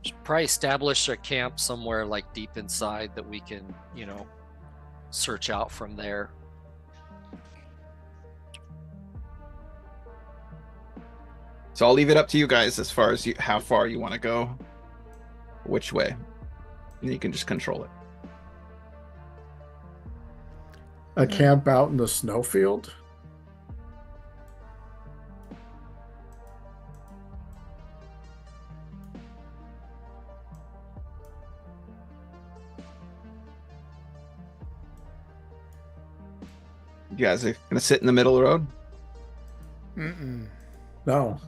Should probably establish a camp somewhere like deep inside that we can, search out from there. So I'll leave it up to you guys as far as how far you want to go, which way, and you can just control it. A camp out in the snowfield? You guys are gonna sit in the middle of the road? Mm-mm. No.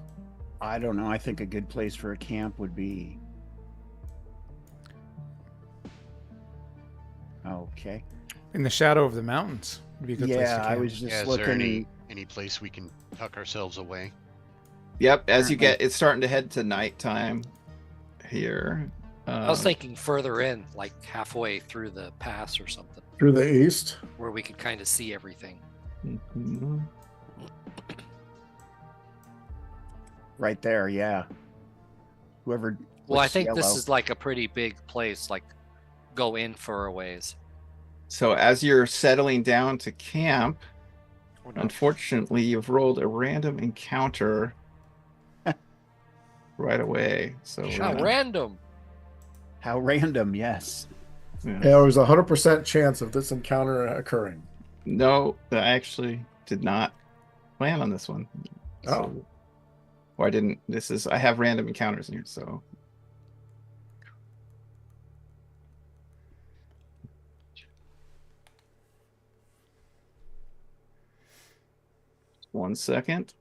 I don't know. I think a good place for a camp would be. Okay. In the shadow of the mountains would be a good place to camp. I was just Yeah, is looking. there any place we can tuck ourselves away? Yep. As you get, it's starting to head to nighttime here. I was thinking further in, like halfway through the pass or something, Through the east. where we could kind of see everything. Mhm. Right there, yeah. Whoever. Well, I looks think this yellow. is like a pretty big place. Like, go in for a ways. So as you're settling down to camp, unfortunately, you've rolled a random encounter right away. So How random! How random, yes. yeah. There was 100% chance of this encounter occurring. No, I actually did not plan on this one. Oh. Or I didn't. I have random encounters in here, so. One second.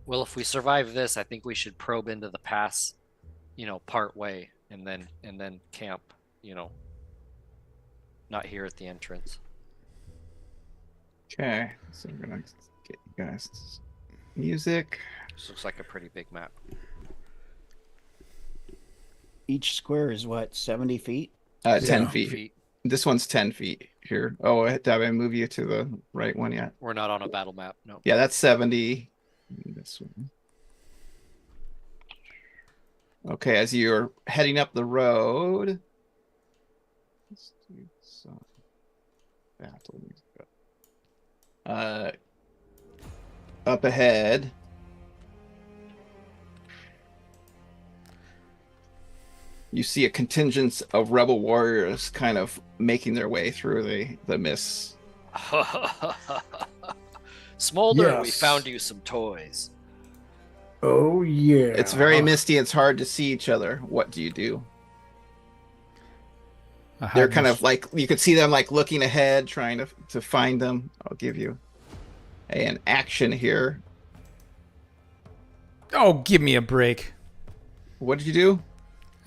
Well, if we survive this, I think we should probe into the pass, part way, and then camp. Not here at the entrance. Okay, so we're gonna get you guys music. This looks like a pretty big map. Each square is what, 70 feet? 10 feet. This one's 10 feet here. Oh, did I move you to the right one yet? We're not on a battle map. No. Yeah, that's 70. This one. Okay, as you're heading up the road. Let's do some battle music. Up ahead. You see a contingent of rebel warriors kind of making their way through the mists. Smolder, we Yes. found you some toys. Oh, yeah. It's very misty. It's hard to see each other. What do you do? They're kind of like, you could see them like looking ahead, trying to find them. I'll give you an action here. Oh, give me a break. What did you do?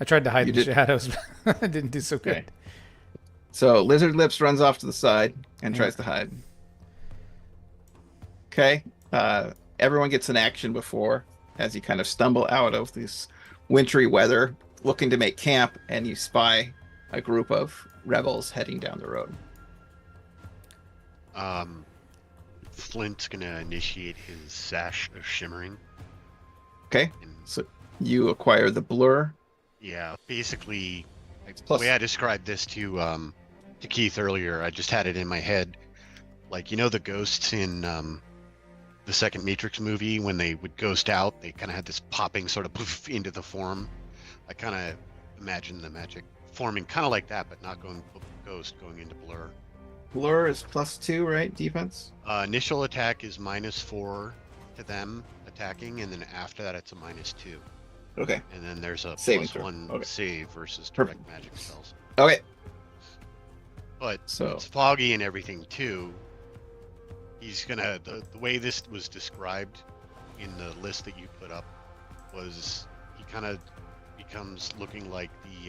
I tried to hide in the shadows, but I didn't do so good. Okay. So Lizard Lips runs off to the side and tries to hide. Okay. Everyone gets an action before as you kind of stumble out of this wintry weather, looking to make camp, and you spy a group of rebels heading down the road. Flint's gonna initiate his sash of shimmering. Okay. And, So you acquire the blur. yeah, basically, Plus- the way I described this to Keith earlier, I just had it in my head. Like, the ghosts in the second Matrix movie, when they would ghost out, they kind of had this popping sort of poof into the form. I kind of imagine the magic forming kind of like that, but not going ghost, going into blur. Blur is +2, right? Defense? Initial attack is -4 to them attacking, and then after that it's a -2. Okay. And then there's a Saving throw. +1 Okay. save versus direct Perfect. magic spells. Okay. But So- it's foggy and everything too. He's gonna the way this was described in the list that you put up was he kind of becomes looking like the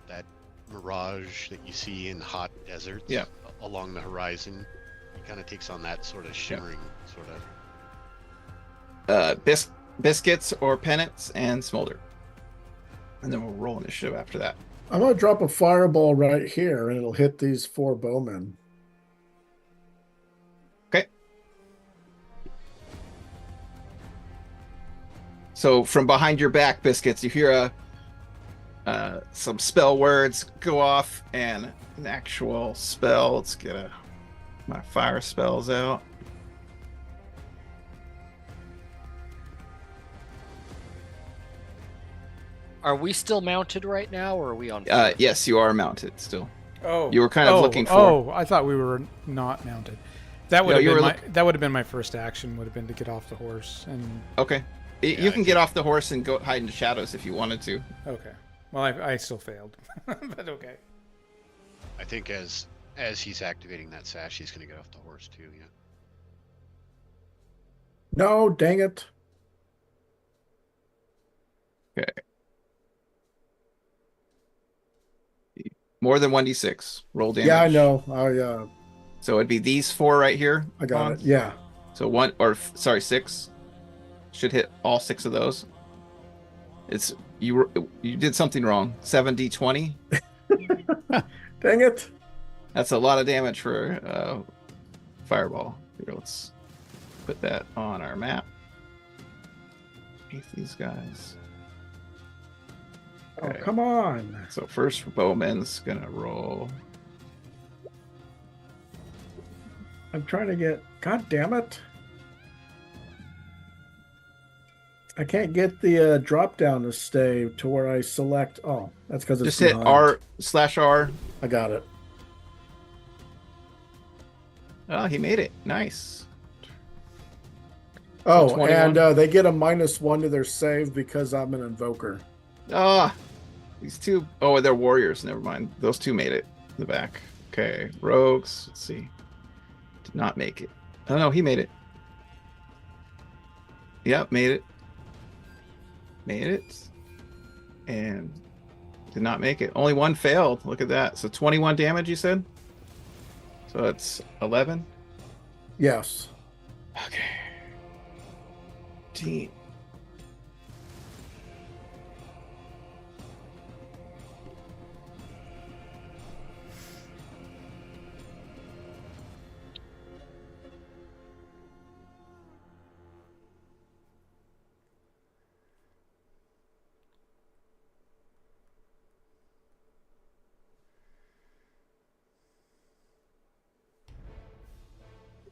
that mirage that you see in hot deserts Yeah. along the horizon. He kind of takes on that sort of shimmering sort of. Biscuits or Penance and Smolder. And then we'll roll initiative after that. I'm going to drop a fireball right here, and it'll hit these 4 bowmen. Okay. So from behind your back, Biscuits, you hear some spell words go off and an actual spell. Let's get my fire spells out. Are we still mounted right now, or are we on foot? Yes, you are mounted still. Oh, You were kind of looking for- Oh, I thought we were not mounted. That would Yeah, you have were been that would have been my first action. Would have been to get off the horse and Okay. You can get off the horse and go hide in the shadows if you wanted to. Okay. Well, I still failed, but okay. I think as he's activating that sash, he's going to get off the horse too. Yeah. No, dang it. Okay. More than 1d6. Roll damage. Yeah, I know. So it'd be these 4 right here. I got it. Yeah. So 6 should hit all 6 of those. It's you did something wrong. 7d20. Dang it. That's a lot of damage for fireball. Here, let's put that on our map. Hate these guys. Okay. Oh, come on. So first bowman's gonna roll. I'm trying to get... God damn it. I can't get the drop down to stay to where I select... Oh, that's because it's just hit R/R. I got it. Oh, he made it. Nice. Oh, so and they get a -1 to their save because I'm an invoker. Ah, these two... Oh, they're warriors. Never mind. Those two made it in the back. Okay, rogues. Let's see. Did not make it. Oh, no, he made it. Yep, made it. Made it. And did not make it. Only one failed. Look at that. So 21 damage, you said? So it's 11? Yes. Okay. 18.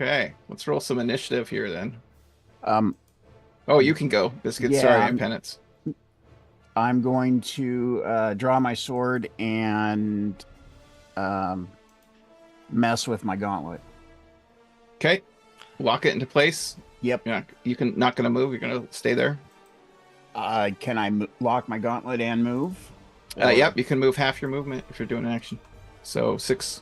Okay, let's roll some initiative here then. Oh, you can go, Biscuit. Yeah, sorry, and Penance. I'm going to draw my sword and mess with my gauntlet. Okay, lock it into place. Yep. You're not gonna move. You're gonna stay there. Can I lock my gauntlet and move? Yep, you can move half your movement if you're doing an action. So 6.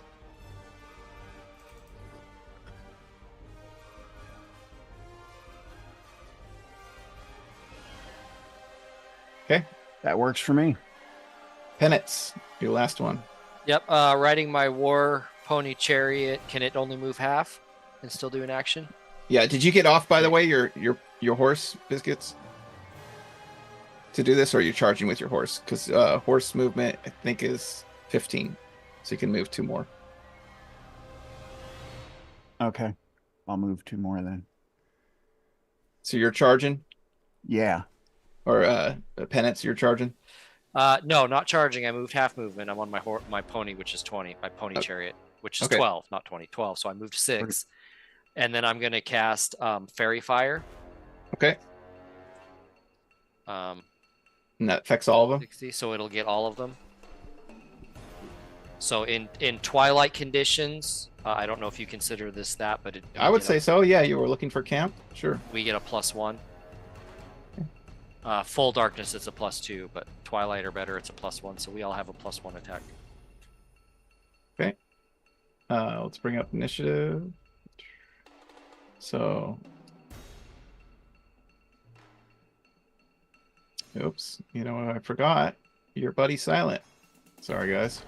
Okay. That works for me. Penance, your last one. Yep. Riding my war pony chariot, can it only move half and still do an action? Yeah. Did you get off, by the way, your horse, Biscuits, to do this, or are you charging with your horse? Because horse movement, I think, is 15, so you can move 2 more. Okay, I'll move 2 more then. So you're charging? Yeah. Or Penance, you're charging? No, not charging. I moved half movement. I'm on my pony, which is 20. My pony chariot, which is 12, not 20. 12. So I moved 6, and then I'm gonna cast Fairy Fire. Okay. And that affects all of them. 60, so it'll get all of them. So in twilight conditions, I don't know if you consider this that, but I would say so. Yeah, you were looking for camp. Sure. We get a +1. Full darkness, it's a +2, but twilight or better, it's a +1. So we all have a +1 attack. Okay. Let's bring up initiative. So, oops. You know what I forgot? Your buddy Silent. Sorry, guys.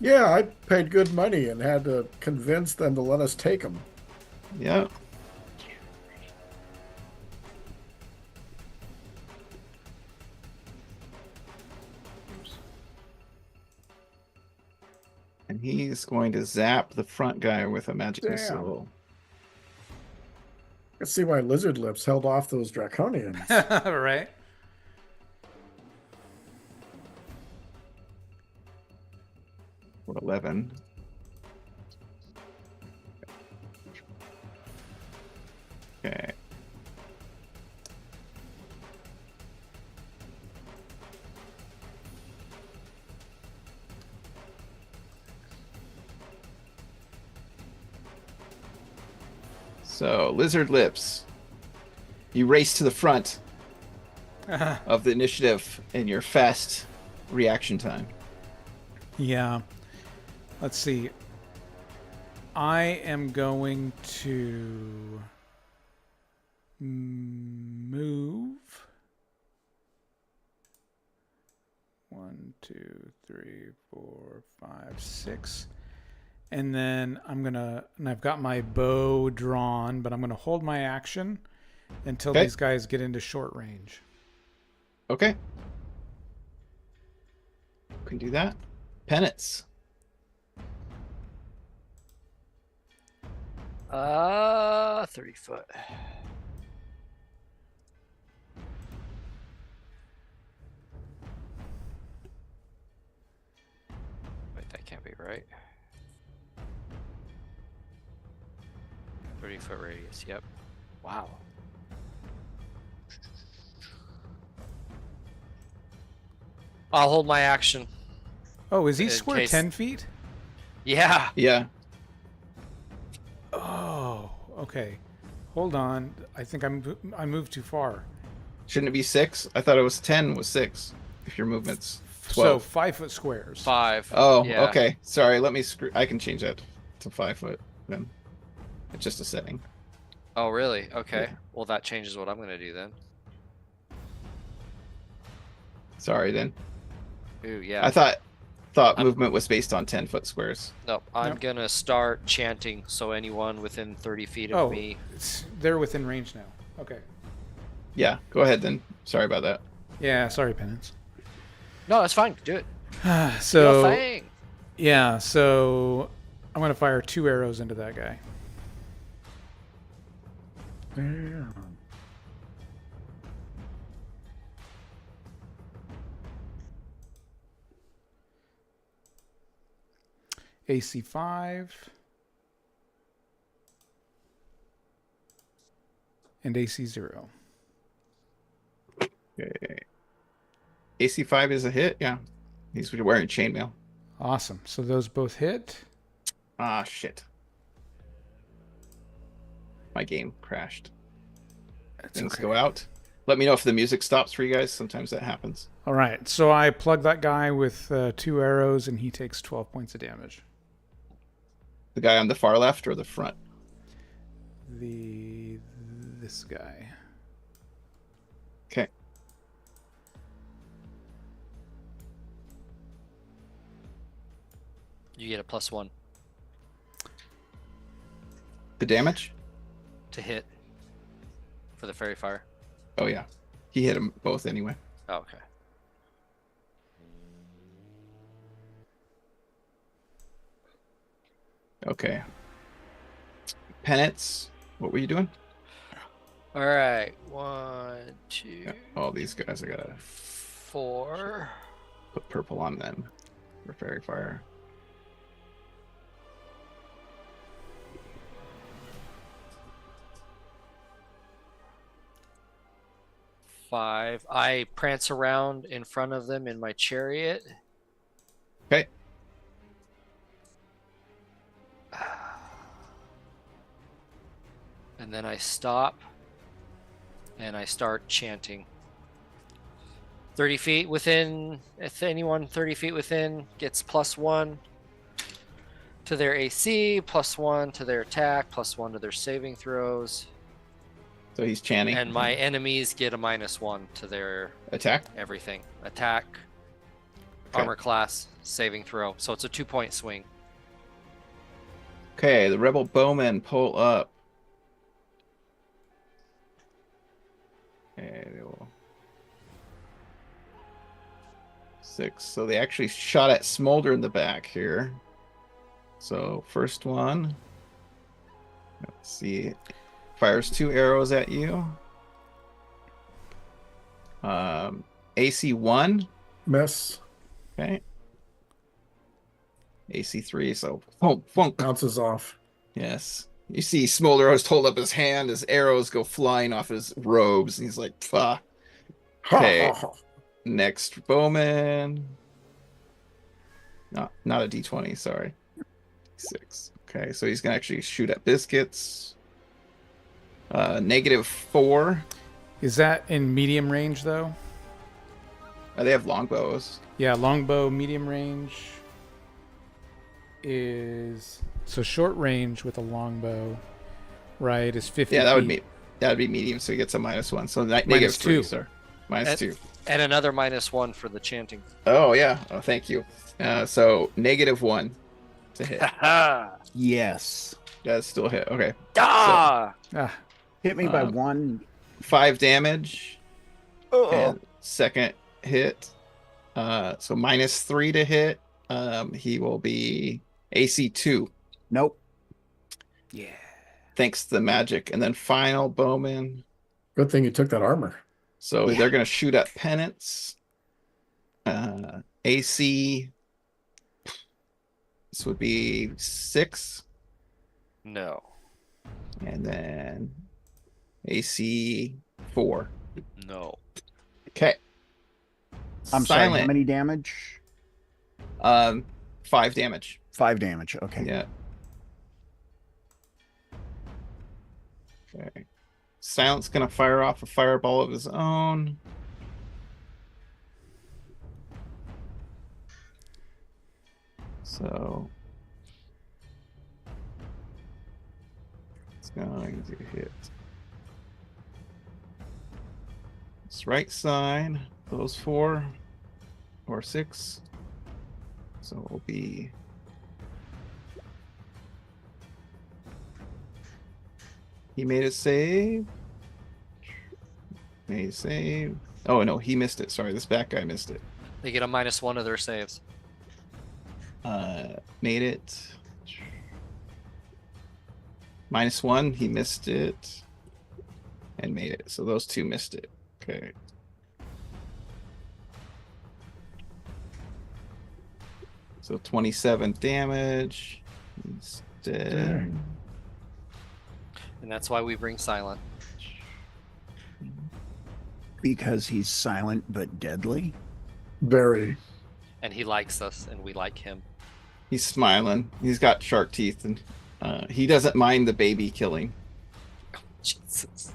Yeah, I paid good money and had to convince them to let us take them. Yeah. And he's going to zap the front guy with a magic missile. I can see why Lizard Lips held off those draconians. Right. For 11. Okay. So, Lizard Lips. You race to the front of the initiative in your fast reaction time. Yeah. Let's see. I am going to move 1, 2, 3, 4, 5, 6. And then and I've got my bow drawn, but I'm gonna hold my action until these guys get into short range. Okay. Can do that. Penance. 30 foot. Wait, that can't be right. 30-foot radius, yep. Wow. I'll hold my action. Oh, is he square 10 feet? Yeah. Yeah. Oh, okay. Hold on. I think I moved too far. Shouldn't it be 6? I thought it was 10 was 6. If your movement's 12. So 5 foot squares. 5. Oh, yeah. Okay. Sorry. I can change that to 5 foot then. It's just a setting. Oh, really? Okay. Yeah. Well, that changes what I'm going to do then. Sorry then. Ooh, yeah. I thought movement was based on 10-foot squares. Nope. I'm going to start chanting, so anyone within 30 feet of me. They're within range now. Okay. Yeah, go ahead then. Sorry about that. Yeah, sorry, Penance. No, that's fine. Do it. So, Your thing. yeah, so I'm going to fire 2 arrows into that guy. Damn. AC 5 and AC 0. Okay. AC 5 is a hit. Yeah, he's wearing chainmail. Awesome. So those both hit. Ah, shit. My game crashed. Things go out. Let me know if the music stops for you guys. Sometimes that happens. All right. So I plug that guy with 2 arrows, and he takes 12 points of damage. The guy on the far left or the front? This guy. Okay. You get a +1 The damage? to hit for the fairy fire. Oh yeah, he hit them both anyway. Oh, okay. Okay. Penance. What were you doing? All right. 1, 2, Yeah, all these guys, I gotta 4. put purple on them for fairy fire. Five. I prance around in front of them in my chariot. Okay. And then I stop and I start chanting. 30 feet within, if anyone 30 feet within gets +1 to their AC, +1 to their attack, +1 to their saving throws. So he's chanting. And my enemies get a -1 to their attack. Everything. Attack, Okay. armor class, saving throw. So it's a 2-point swing. Okay, the rebel bowmen pull up. Okay, they will. 6. So they actually shot at Smolder in the back here. So first one. Let's see. Fires 2 arrows at you. AC 1. Miss. Okay. AC 3, so funk. Bounces off. Yes. You see Smolder just hold up his hand, his arrows go flying off his robes, and he's like, fuck. Okay. Next bowman. Not a D20, sorry. 6. Okay, so he's gonna actually shoot at biscuits. -4. Is that in medium range though? They have longbows. Yeah, longbow medium range is so short range with a longbow, right? Is 50. Yeah, feet. That would be medium, so he gets a -1. So -2. -3, sir. -2. And another -1 for the chanting. Oh yeah. Oh, thank you. So -1 to hit. Yes. Does still hit. Okay. Ah! Ah, Hit me by 1. 5 damage. Oh. And second hit. So -3 to hit. He will be AC 2. Nope. yeah. Thanks to the magic. And then final bowman. Good thing you took that armor. So they're going to shoot at penance. AC. This would be 6. No. And then AC 4. No. Okay. I'm sorry, how many damage? 5 damage. 5 damage. Okay. Yeah. Okay. Silent's gonna fire off a fireball of his own. So it's going to hit this right side, those 4 or 6. So it will be he made a save. Made a save. Oh no, he missed it. Sorry, this back guy missed it. They get a -1 of their saves. Made it. -1, he missed it. And made it. So those 2 missed it. Okay. So 27 damage. He's dead. Dang. And that's why we bring Silent. Because he's silent but deadly. Very. And he likes us, and we like him. He's smiling. He's got shark teeth, and he doesn't mind the baby killing. Jesus.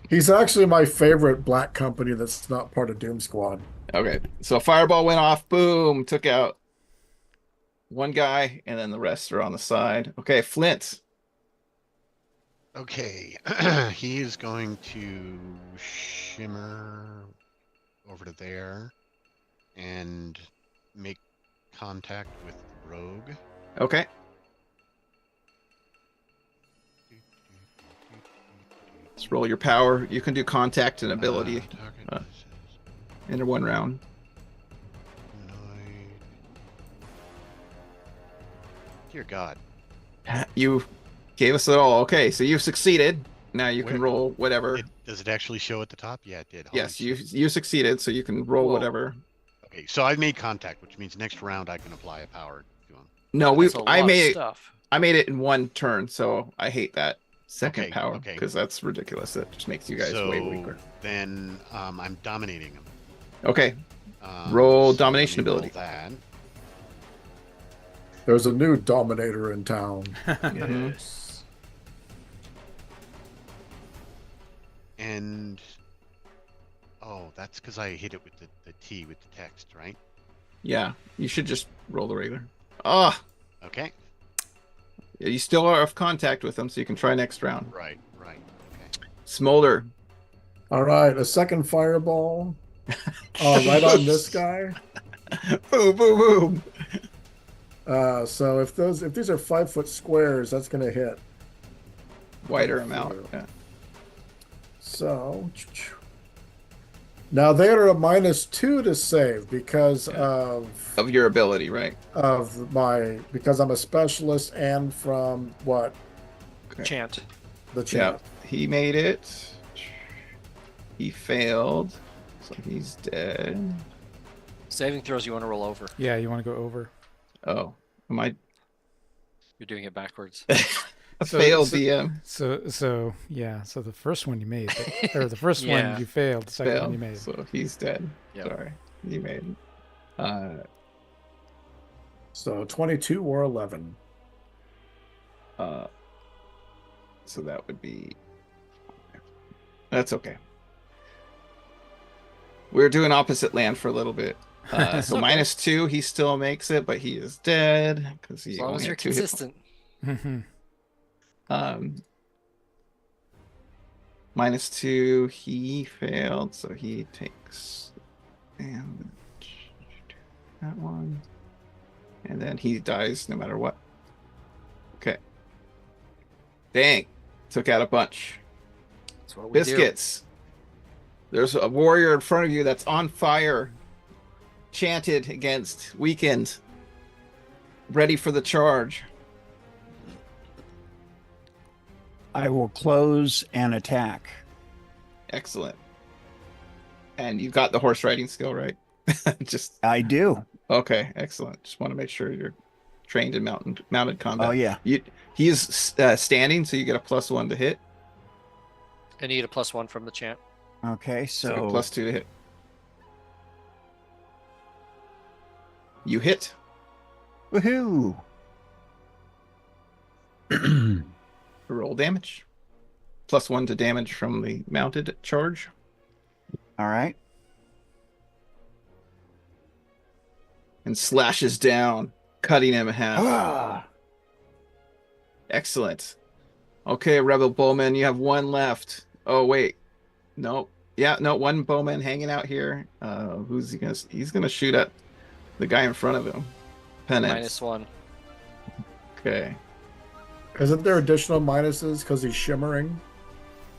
He's actually my favorite black company that's not part of Doom Squad. Okay, so a fireball went off. Boom, took out one guy, and then the rest are on the side. Okay, Flint. Okay, he is going to shimmer over to there and make contact with the rogue. Okay. Let's roll your power. You can do contact and ability in one round. Dear God. You gave us it all. Okay, so you've succeeded. Now you can roll whatever. Does it actually show at the top? Yeah, it did. Yes, you succeeded, so you can roll whatever. Okay, so I've made contact, which means next round I can apply a power to him. No, I made it in one turn, so I hate that second power because that's ridiculous. That just makes you guys way weaker. Then I'm dominating him. Okay. Roll domination ability. That. There's a new dominator in town. Yes. And that's because I hit it with the T with the text, right? Yeah, you should just roll the regular. Ah. Okay. You still are off contact with them, so you can try next round. Right. Okay. Smolder. All right, a second fireball. Right on this guy. Boom, boom, boom. So if these are 5-foot squares, that's going to hit. Wider amount. Yeah. So now they are a -2 to save because of your ability, right? Because I'm a specialist and from what? Okay. Chant. The chant. Yeah, he made it. He failed, so he's dead. Saving throws you want to roll over. Yeah, you want to go over. Oh, am I? You're doing it backwards. Failed DM. So yeah. So the first one you made, or the first one you failed. The second one you made. So he's dead. Yep. Sorry, you made it. So 22 or 11. So that would be That's okay. We were doing opposite land for a little bit. So okay. -2, he still makes it, but he is dead because he As long only as you're had 2 hit points. consistent. -2, he failed, so he takes damage. That one. And then he dies no matter what. Okay. Dang. Took out a bunch. That's what we Biscuits. There's a warrior in front of you that's on fire. Chanted against, weakened. Ready for the charge. I will close and attack. Excellent. And you've got the horse riding skill, right? I do. Okay, excellent. Just want to make sure you're trained in mounted combat. Oh yeah. He's standing, so you get a +1 to hit. And you get a +1 from the chant. Okay, so +2 to hit. You hit. Woohoo! Roll damage. +1 to damage from the mounted charge. All right. And slashes down, cutting him in half. Ah! Excellent. Okay, Rebel Bowman, you have 1 left. Oh, wait. Nope. Yeah, no, 1 bowman hanging out here. Who's he gonna? He's gonna shoot at the guy in front of him. Penance. -1. Okay. Isn't there additional minuses because he's shimmering?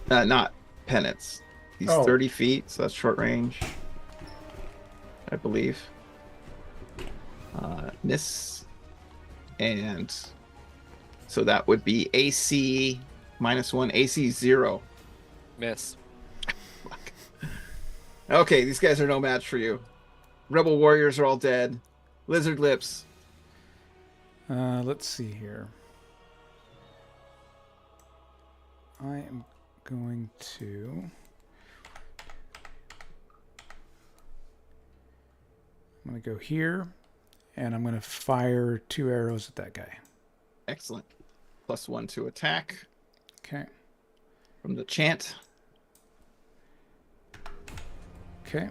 Not penance. He's 30 feet, so that's short range, I believe. Miss. And so that would be AC -1, AC 0. Miss. Okay, these guys are no match for you. Rebel warriors are all dead. Lizard lips. Let's see here. I am going to... I'm going to go here, and I'm going to fire 2 arrows at that guy. Excellent. +1 to attack. Okay. From the chant. Okay.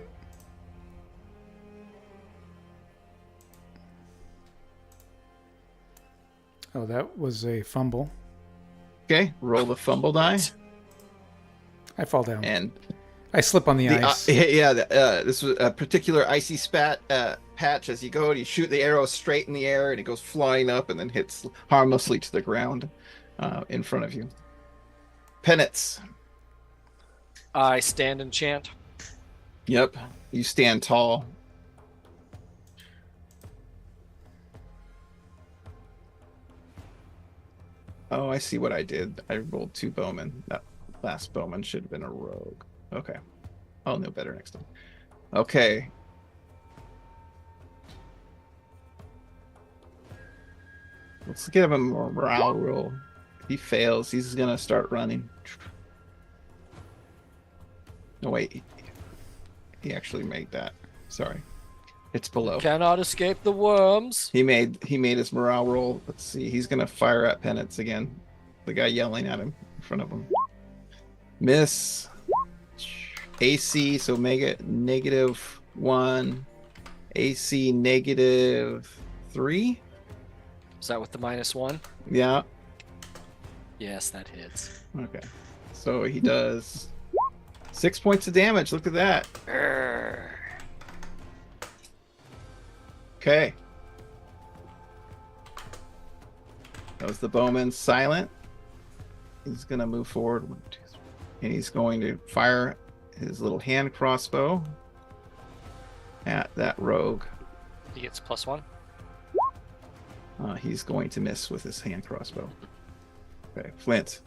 Oh, that was a fumble. Okay, roll the fumble die. I fall down. And I slip on the ice. This was a particular icy spat patch as you go, and you shoot the arrow straight in the air, and it goes flying up and then hits harmlessly to the ground in front of you. Penance. I stand and chant. Yep, you stand tall. Oh, I see what I did. I rolled 2 bowmen. That last bowman should have been a rogue. Okay. I'll know better next time. Okay. Let's give him a morale roll. If he fails, he's going to start running. No, wait. He actually made that. Sorry. It's below. Cannot escape the worms. He made his morale roll. Let's see. He's gonna fire at Penance again. The guy yelling at him in front of him. Miss. AC, so mega -1. AC -3. Is that with the -1? Yeah. Yes, that hits. Okay. So he does 6 points of damage. Look at that. Okay. That was the bowman. Silent. He's going to move forward. 1, 2, 3. And he's going to fire his little hand crossbow at that rogue. He gets +1. He's going to miss with his hand crossbow. Okay, Flint.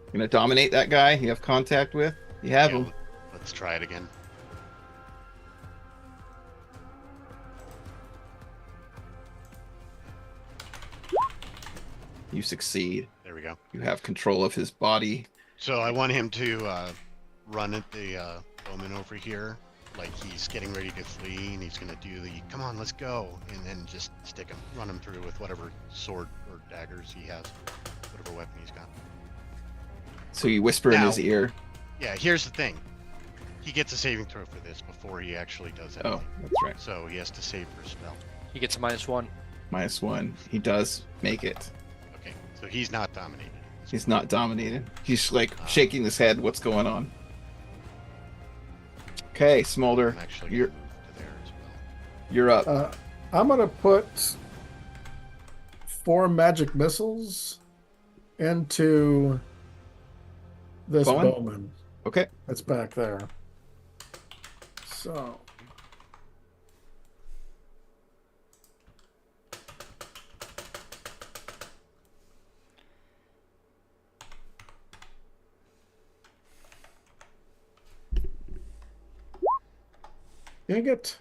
You're going to dominate that guy you have contact with? You have him. Let's try it again. You succeed. There we go. You have control of his body. So I want him to run at the bowman over here, like he's getting ready to flee, and he's going to do the, come on, let's go, and then just stick him, run him through with whatever sword or daggers he has, whatever weapon he's got. So you whisper in his ear. Yeah, here's the thing. He gets a saving throw for this before he actually does anything. Oh, that's right. So he has to save for a spell. He gets a -1. -1. He does make it. Okay, so he's not dominated. He's not dominated. He's like shaking his head. What's going on? Okay, Smolder, I'm actually you're gonna move to there as well. you're up. I'm gonna put 4 magic missiles into this Bowen? bowman Okay. that's back there. So dang it.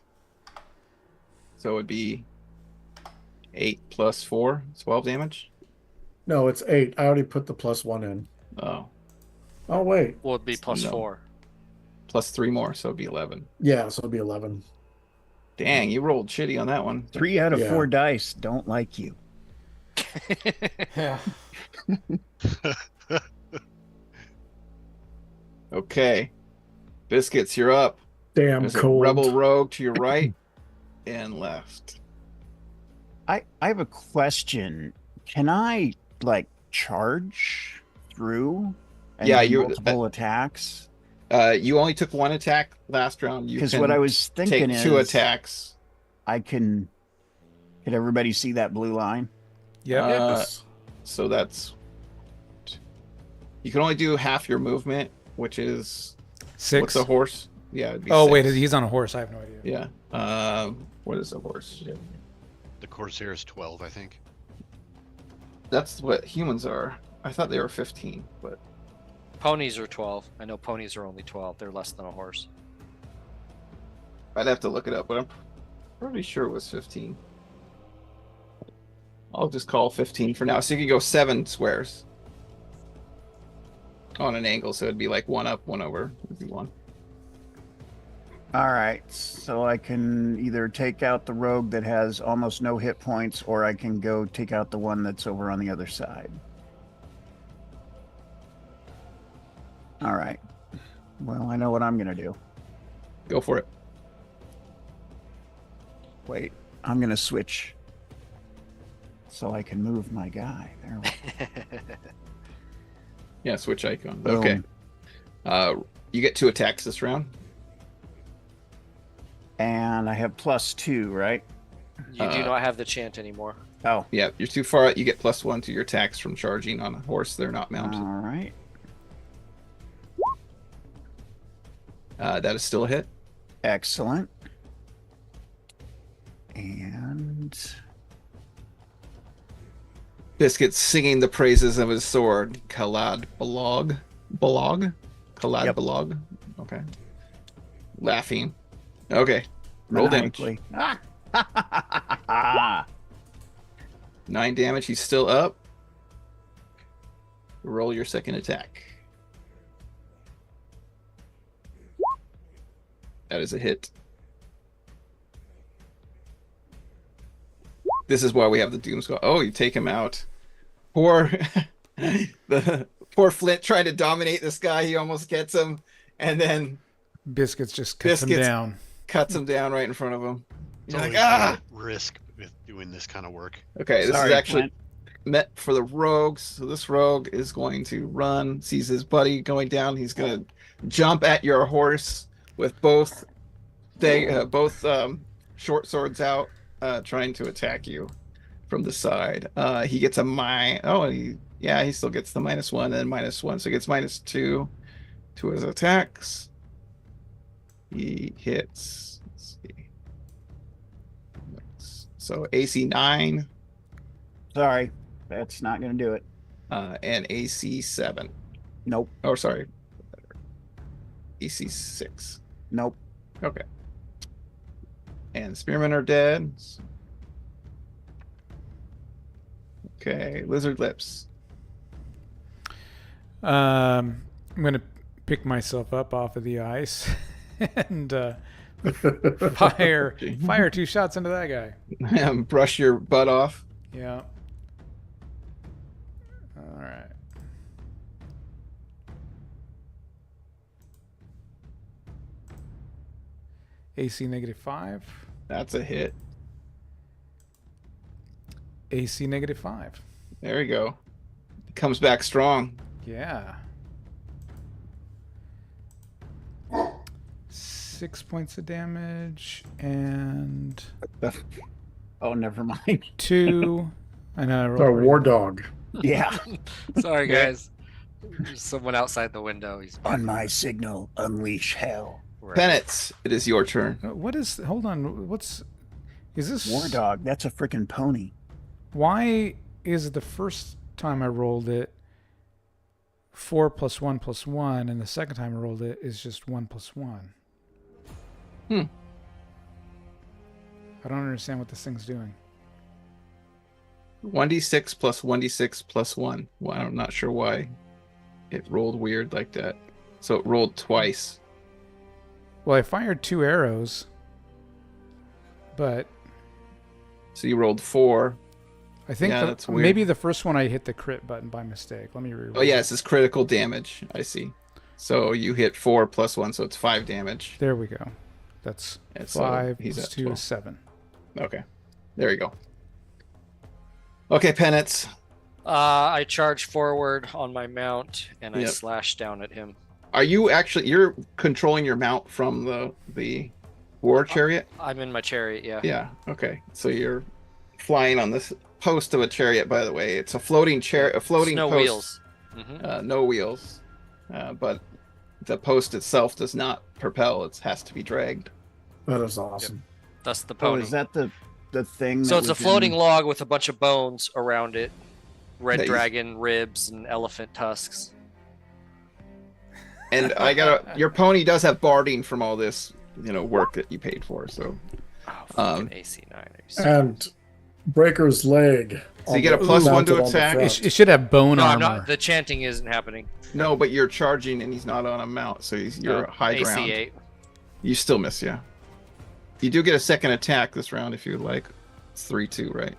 So it would be 8 + 4, 12 damage. No, it's 8. I already put the +1 in. Oh, Oh wait. Will it be +4? +3 more, so it'd be 11. Yeah, so it'll be 11. Dang, you rolled shitty on that one. 3 out of Yeah. 4 dice don't like you. Yeah. Okay, Biscuits, you're up. Damn There's cold. a rebel rogue to your right and left. I have a question. Can I like charge through and Yeah, do you- multiple attacks? You only took 1 attack last round. You Because can what I was thinking take is 2 attacks. I can everybody see that blue line? Yep. Yes. So that's... You can only do half your movement, which is... 6. What's a horse? Yeah, it'd be Oh, 6. wait, he's on a horse. I have no idea. Yeah. What is a horse? Yeah. The Corsair is 12, I think. That's what humans are. I thought they were 15, but... Ponies are 12. I know ponies are only 12. They're less than a horse. I'd have to look it up, but I'm pretty sure it was 15. I'll just call 15 for now. So you can go 7 squares on an angle, so it'd be like 1 up, 1 over. Would be 1. All right, so I can either take out the rogue that has almost no hit points, or I can go take out the one that's over on the other side. All right. Well, I know what I'm going to do. Go for it. Wait, I'm going to switch so I can move my guy. There we go. Yeah, switch icon. Boom. Okay. You get 2 attacks this round. And I have +2, right? You do not have the chant anymore. Oh, Yeah, you're too far out. You get +1 to your attacks from charging on a horse. They're not mounted. all right. That is still a hit. Excellent. And Biscuit singing the praises of his sword. Kalad Balog. Balog? Kalad Yep. Balog. Okay. Laughing. Okay. Roll damage. maniacally. 9 damage. He's still up. Roll your second attack. That is a hit. This is why we have the Doom Squad. Oh, you take him out. Poor the poor Flint tried to dominate this guy. He almost gets him, and then Biscuits just cuts him Biscuits- down. cuts him down right in front of him. It's You're always like, ah! risk with doing this kind of work. Okay, this Sorry, is actually Flint. meant for the rogues. So this rogue is going to run, sees his buddy going down. He's going to jump at your horse with both short swords out, trying to attack you from the side. He gets he still gets the -1 and then -1, so he gets -2 to his attacks. He hits. Let's see. So AC 9 Sorry, that's not going to do it. and AC 7. Nope. Oh, sorry. AC 6. Nope. Okay. And Spearmen are dead. Okay, Lizard Lips. I'm gonna pick myself up off of the ice and fire 2 shots into that guy. Brush your butt off. Yeah. All right. AC -5. That's a hit. AC -5. There we go. Comes back strong. Yeah. 6 points of damage and Oh, never mind. 2. I know. I rolled Our right. war dog. Yeah. Sorry, guys. There's someone outside the window. He's On my signal, unleash hell. right. Penates, it is your turn. What is? Hold on. What's? Is this War dog. That's a freaking pony. Why is the first time I rolled it 4 + 1 + 1, and the second time I rolled it is just 1 + 1? I don't understand what this thing's doing. 1d6 plus 1d6 plus 1. Well, I'm not sure why it rolled weird like that. So it rolled twice. Well, I fired 2 arrows, but So you rolled 4. I think Yeah, that's weird. maybe the first one I hit the crit button by mistake. Let me reroll. Oh, yeah, this is critical damage. I see. So you hit 4 plus 1, so it's 5 damage. There we go. That's And so 5 he's plus at 2 12. is 7. Okay. There you go. Okay, Penates. I charge forward on my mount and I Yep. slash down at him. Are you actually, you're controlling your mount from the war chariot? I'm in my chariot, yeah. Yeah, okay. So you're flying on this post of a chariot, by the way. It's a floating chariot, a floating no post. wheels. Mm-hmm. No wheels. But the post itself does not propel. It has to be dragged. That is awesome. That's the Oh, pony. is that the thing? So that it's a was floating in- log with a bunch of bones around it. Red That you- dragon ribs and elephant tusks. And your pony does have barding from all this, work that you paid for. So Oh, fucking AC 9. And Breaker's leg. So you get a +1 to mounted on the attack. front. It should have bone No, armor. I'm not. The chanting isn't happening. no, but you're charging and he's not on a mount, so you're high AC ground. 8. You still miss, yeah. You do get a second attack this round if you would like. It's 3-2, right?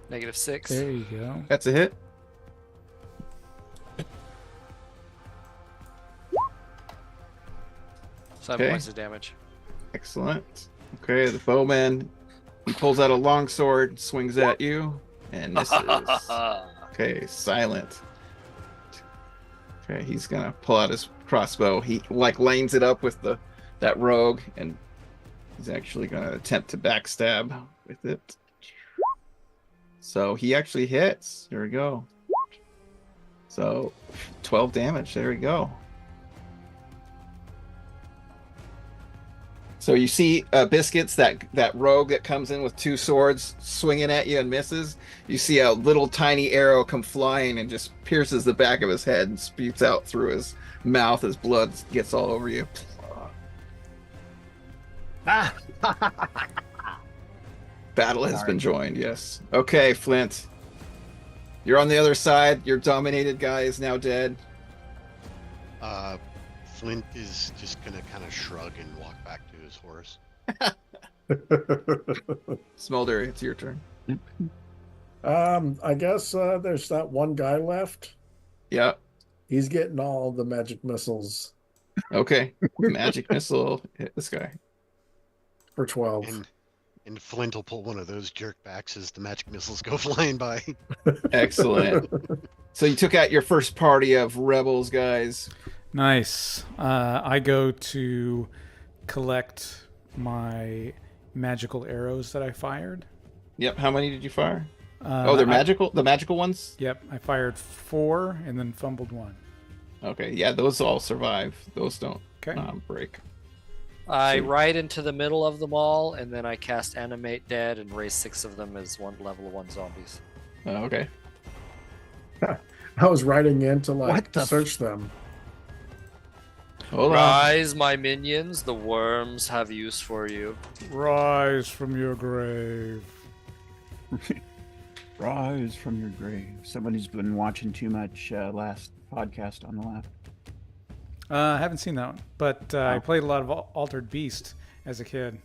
-6. There you go. That's a hit. Seven Okay. points of damage. Excellent. Okay, the bowman, he pulls out a long sword, swings at you, and misses. Okay, Silent. Okay, he's gonna pull out his crossbow. He lanes it up with that rogue, and he's actually gonna attempt to backstab with it. So he actually hits. There we go. So 12 damage. There we go. So you see Biscuits, that rogue that comes in with 2 swords swinging at you and misses. You see a little tiny arrow come flying and just pierces the back of his head and spewts out through his mouth as blood gets all over you. Battle has been joined, yes. Okay, Flint. You're on the other side. Your dominated guy is now dead. Flint is just gonna kind of shrug and walk back to his horse. Smolder, it's your turn. I guess there's that one guy left. Yeah. He's getting all the magic missiles Okay. Magic missile hit this guy. for 12. And Flint will pull one of those jerkbacks as the magic missiles go flying by. Excellent. So you took out your first party of rebels, guys. Nice. I go to collect my magical arrows that I fired. Yep. How many did you fire? They're magical. The magical ones. Yep, I fired 4 and then fumbled 1. Okay. Yeah, those all survive. Those don't Okay. break. I ride into the middle of them all, and then I cast Animate Dead and raise 6 of them as level 1 zombies. Okay. I was riding in to What the search them. Hold on. Rise, my minions, the worms have use for you. Rise from your grave. Rise from your grave. Somebody's been watching too much last podcast on the left. I haven't seen that one, but I played a lot of Altered Beast as a kid.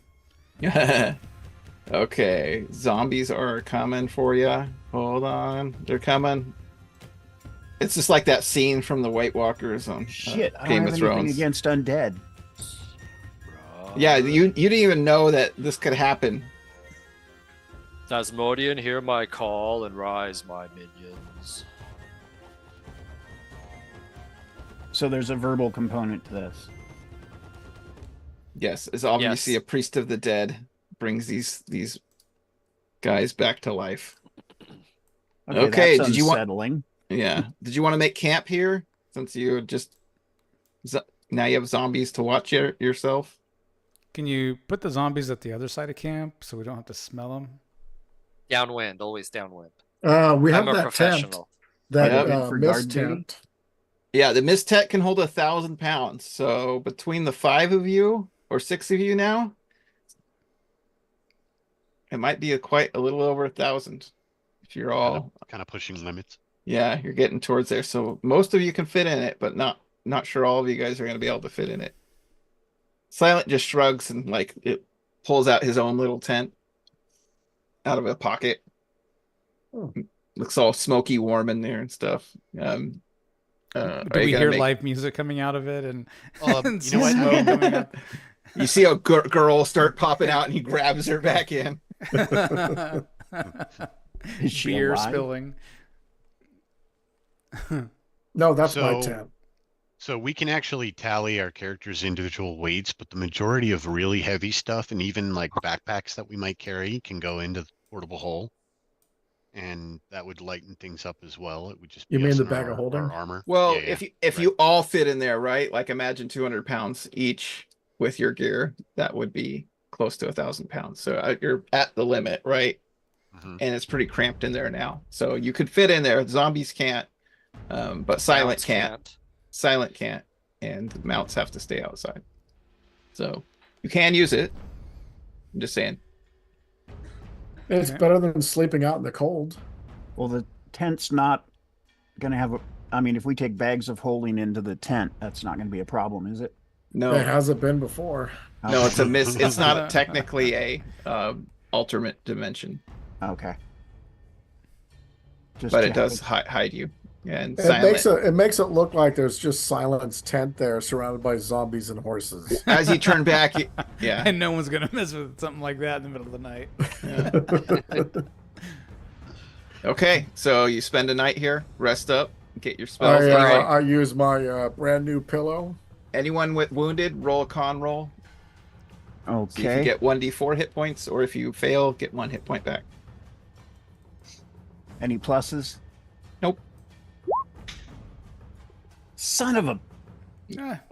Okay. Zombies are coming for you. Hold on. They're coming. It's just like that scene from the White Walkers on Shit, I don't Game have of anything Thrones. against undead. Yeah, you didn't even know that this could happen. Asmodean, hear my call and rise, my minions. So there's a verbal component to this. Yes, as obviously Yes. a priest of the dead brings these guys back to life. Okay, that's did you want? unsettling. Yeah, did you want to make camp here since you just now you have zombies to watch yourself? Can you put the zombies at the other side of camp so we don't have to smell them? Downwind, always downwind. We have I'm a that professional. tent, that Yep. For mist guard duty? tent. Yeah, the mist tent can hold 1,000 pounds. So between the 5 of you or 6 of you now, it might be quite a little over 1,000 if you're all kind of pushing limits. Yeah, you're getting towards there. So most of you can fit in it, but not sure all of you guys are going to be able to fit in it. Silent just shrugs and like it pulls out his own little tent out of a pocket. Looks all smoky warm in there and stuff. Do we hear live music coming out of it and, and you know what? smoke coming up? You see a girl start popping out and he grabs her back in. Is she Beer alive? spilling. No, that's my tent. So we can actually tally our characters' individual weights, but the majority of really heavy stuff and even like backpacks that we might carry can go into the portable hole. And that would lighten things up as well. It would just be You mean us the and bag of holding? our armor. Well, Yeah, if you all fit in there, right? Like imagine 200 pounds each with your gear, that would be close to 1,000 pounds. So you're at the limit, right? Mm-hmm. And it's pretty cramped in there now. So you could fit in there. Zombies can't, but Silent can't. Silent can't, and mounts have to stay outside. So you can use it. I'm just saying. It's better than sleeping out in the cold. Well, the tent's not going to have I mean, if we take bags of holding into the tent, that's not going to be a problem, is it? No, It hasn't been before. no, it's a miss. It's not technically a alternate dimension. Okay. But it does hide you. And it makes it look like there's just Silent's tent there surrounded by zombies and horses. As you turn back, yeah. And no one's going to mess with something like that in the middle of the night. Yeah. Okay, so you spend a night here, rest up, get your spells. I use my brand new pillow. Anyone with wounded, roll a con roll. Okay. So you can get 1d4 hit points, or if you fail, get 1 hit point back. Any pluses? Nope. Son of a...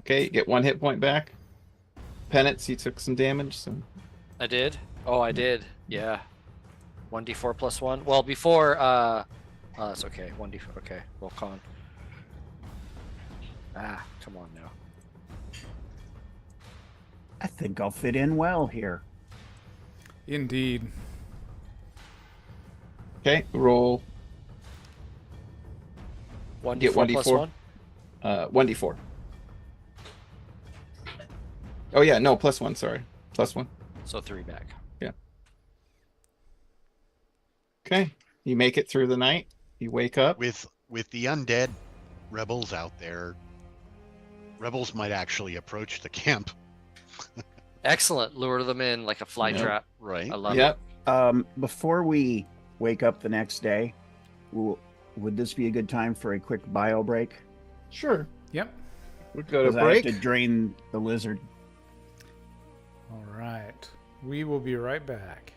Okay, you get 1 hit point back. Penance, you took some damage. So. I did? Oh, I did. Yeah. 1d4 plus 1. Well, before, that's okay. 1d4. Okay, roll con. Ah, come on now. I think I'll fit in well here. Indeed. Okay, roll. 1d4 Get 1d4 plus 1? 1d4. Oh yeah, no, plus 1, sorry. Plus 1. So 3 back. Yeah. Okay. You make it through the night. You wake up. With the undead rebels out there, rebels might actually approach the camp. Excellent. Lure them in like a fly trap. Right. I love it. Before we wake up the next day, would this be a good time for a quick bio break? Sure. Yep. We'll go to I break. have to drain the lizard. All right. We will be right back.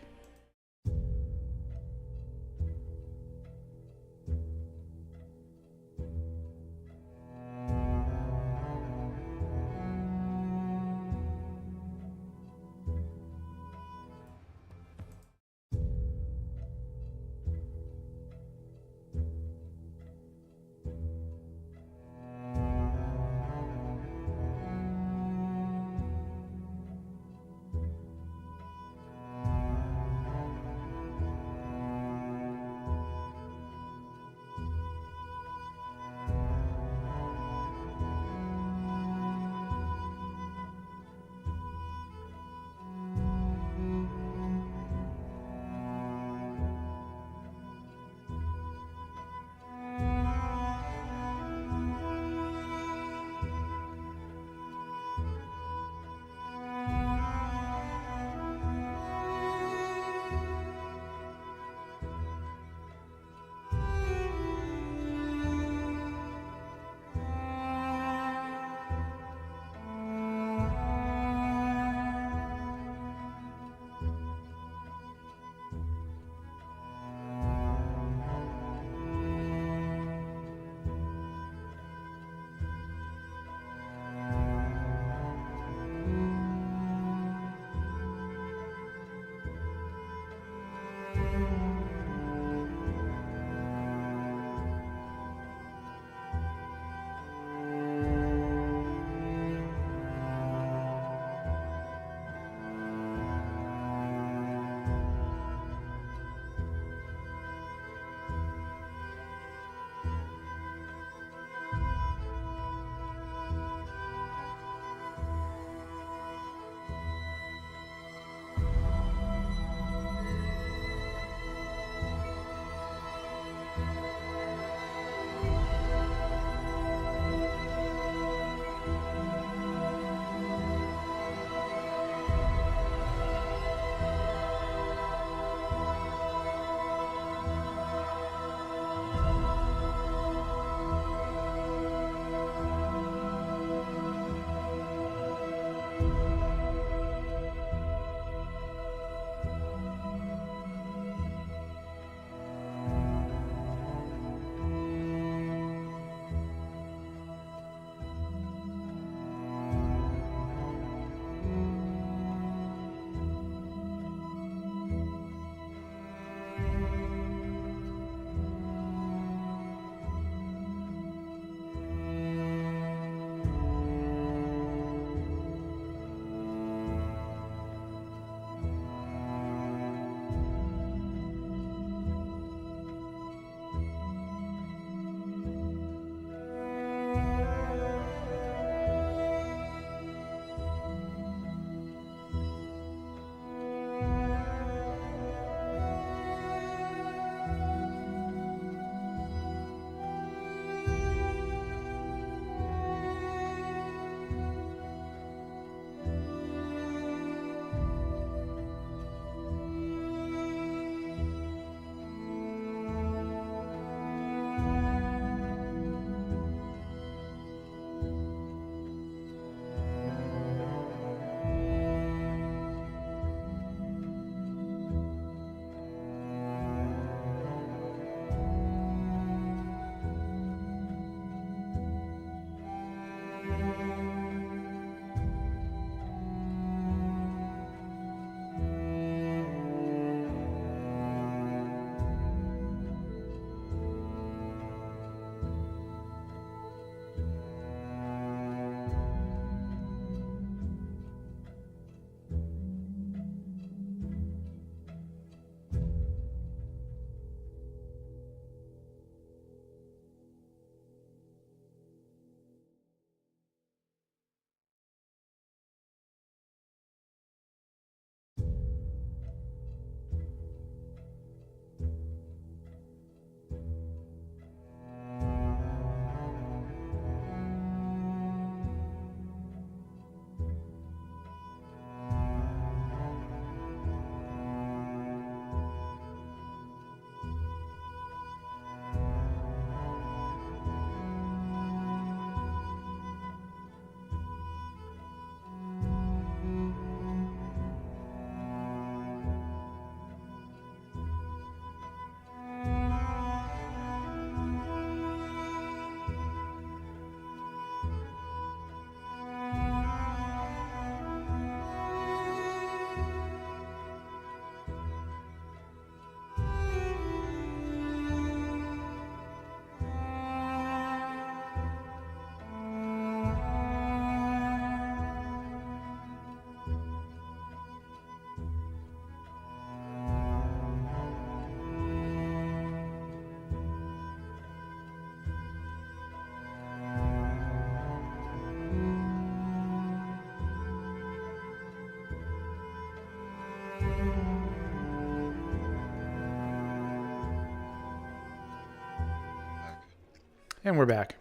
And we're back.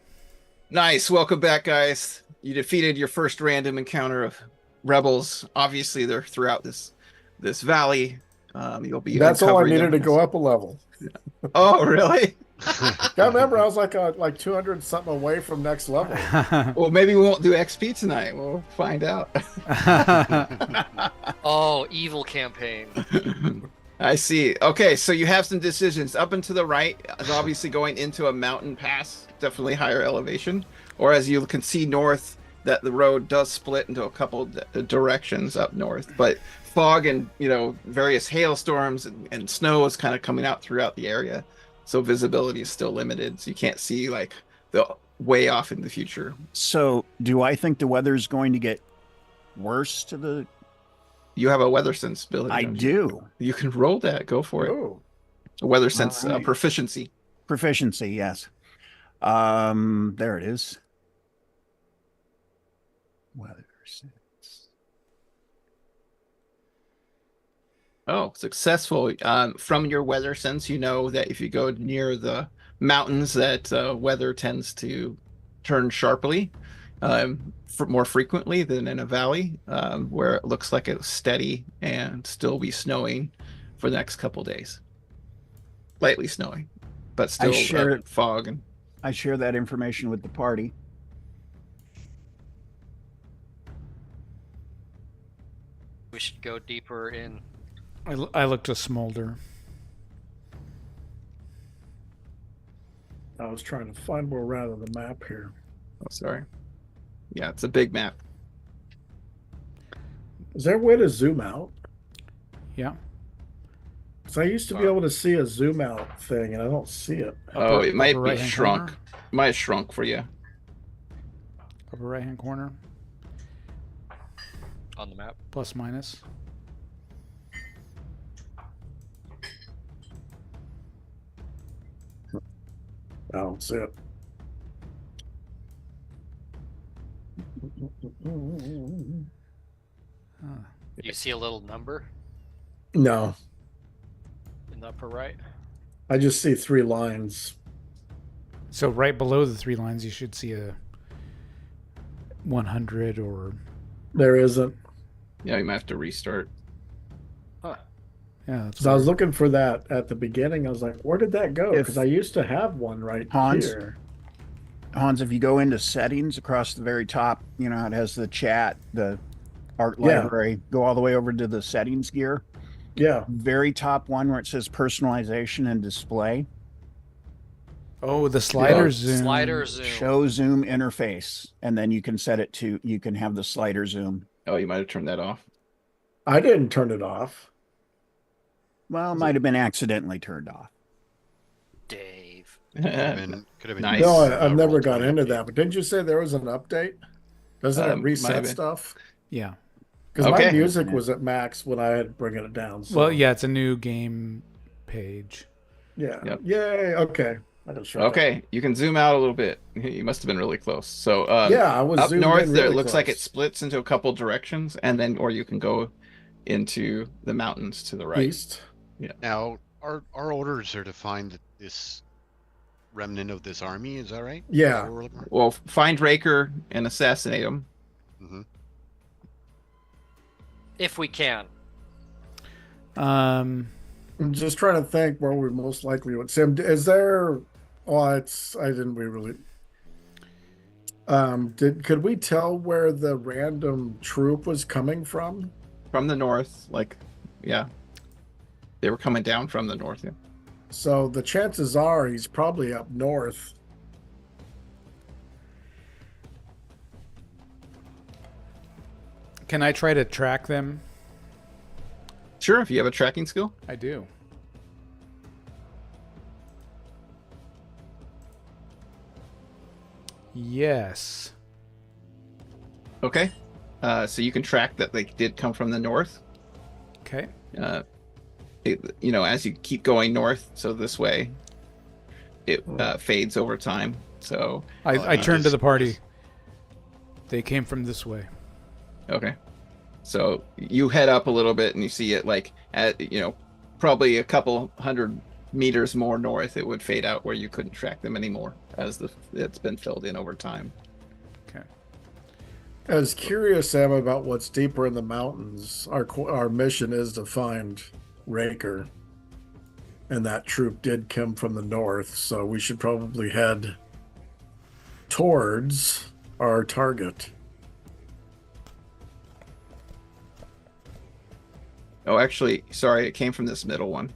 Nice. Welcome back, guys. You defeated your first random encounter of rebels. Obviously, they're throughout this valley. You'll be. That's all I needed to go up a level. Oh, really? I remember I was like 200 something away from next level. Well, maybe we won't do XP tonight. We'll find out. Oh, evil campaign. I see. Okay, so you have some decisions. Up and to the right is obviously going into a mountain pass, definitely higher elevation. Or as you can see north, that the road does split into a couple directions up north. But fog and various hailstorms and snow is kind of coming out throughout the area, so visibility is still limited. So you can't see like the way off in the future. So, do I think the weather's going to get worse to the? You have a weather sense ability. I do. You can roll that. Go for it. Ooh. A weather sense All right. proficiency. Proficiency, yes. There it is. Weather sense. Oh, successful. From your weather sense, you know that if you go near the mountains, that weather tends to turn sharply, more frequently than in a valley, where it looks like it's steady and still be snowing for the next couple days. Lightly snowing, but still fog. And I share that information with the party. We should go deeper in. I look to Smolder. I was trying to find where we're at on the map here. Oh, sorry. Yeah, it's a big map. Is there a way to zoom out? Yeah. Because I used to be able to see a zoom out thing, and I don't see it. Oh, it might be right-hand shrunk. corner? Might have shrunk for you. Upper right-hand corner. On the map. Plus minus. I don't see it. You see a little number No, in the upper right? I just see 3 lines. So right below the 3 lines, you should see a 100 or... There isn't. Yeah, you might have to restart. Huh. Yeah, that's So I was looking for that at the beginning. I was like, where did that go? Because I used to have one right here. Hans, if you go into settings across the very top, it has the chat, the art library, go all the way over to the settings gear. Yeah. Very top one where it says personalization and display. Oh, the slider zoom. Slider zoom. Show zoom interface. And then you can set it to, you can have the slider zoom. Oh, you might have turned that off. I didn't turn it off. Well, it might have been accidentally turned off. Dave. Could have been Nice. No, I've never Roll20 got into update. that. But didn't you say there was an update? Doesn't it might have reset been. stuff? Yeah. Because Okay. my music was at max when I had bringing it down. So. Well, yeah, it's a new game page. Yeah. Yep. Yay. Okay. I just tried Okay, you can zoom out a little bit. You must have been really close. So Yeah, I was up zoomed north in there, it really looks like it close. splits into a couple directions, and then or you can go into the mountains to the right. East. Now, our orders are to find this remnant of this army. Is that right? Yeah. Is that what we're looking for? Well, find Raker and assassinate him. Mm-hmm. If we can. I'm just trying to think where we most likely would. Sam, is there? Oh, I didn't. We really. Could we tell where the random troop was coming from? From the north, yeah. They were coming down from the north, yeah. So the chances are he's probably up north. Can I try to track them? Sure, if you have a tracking skill. I do. Yes. Okay. So you can track that they did come from the north. Okay. As you keep going north, so this way, it fades over time. So I turned to the party. They came from this way. okay, so you head up a little bit and you see it probably a couple hundred meters more north, it would fade out where you couldn't track them anymore as it's been filled in over time. Okay. As curious am about what's deeper in the mountains. Our mission is to find Raker, and that troop did come from the north, so we should probably head towards our target. Oh, actually, sorry, it came from this middle one.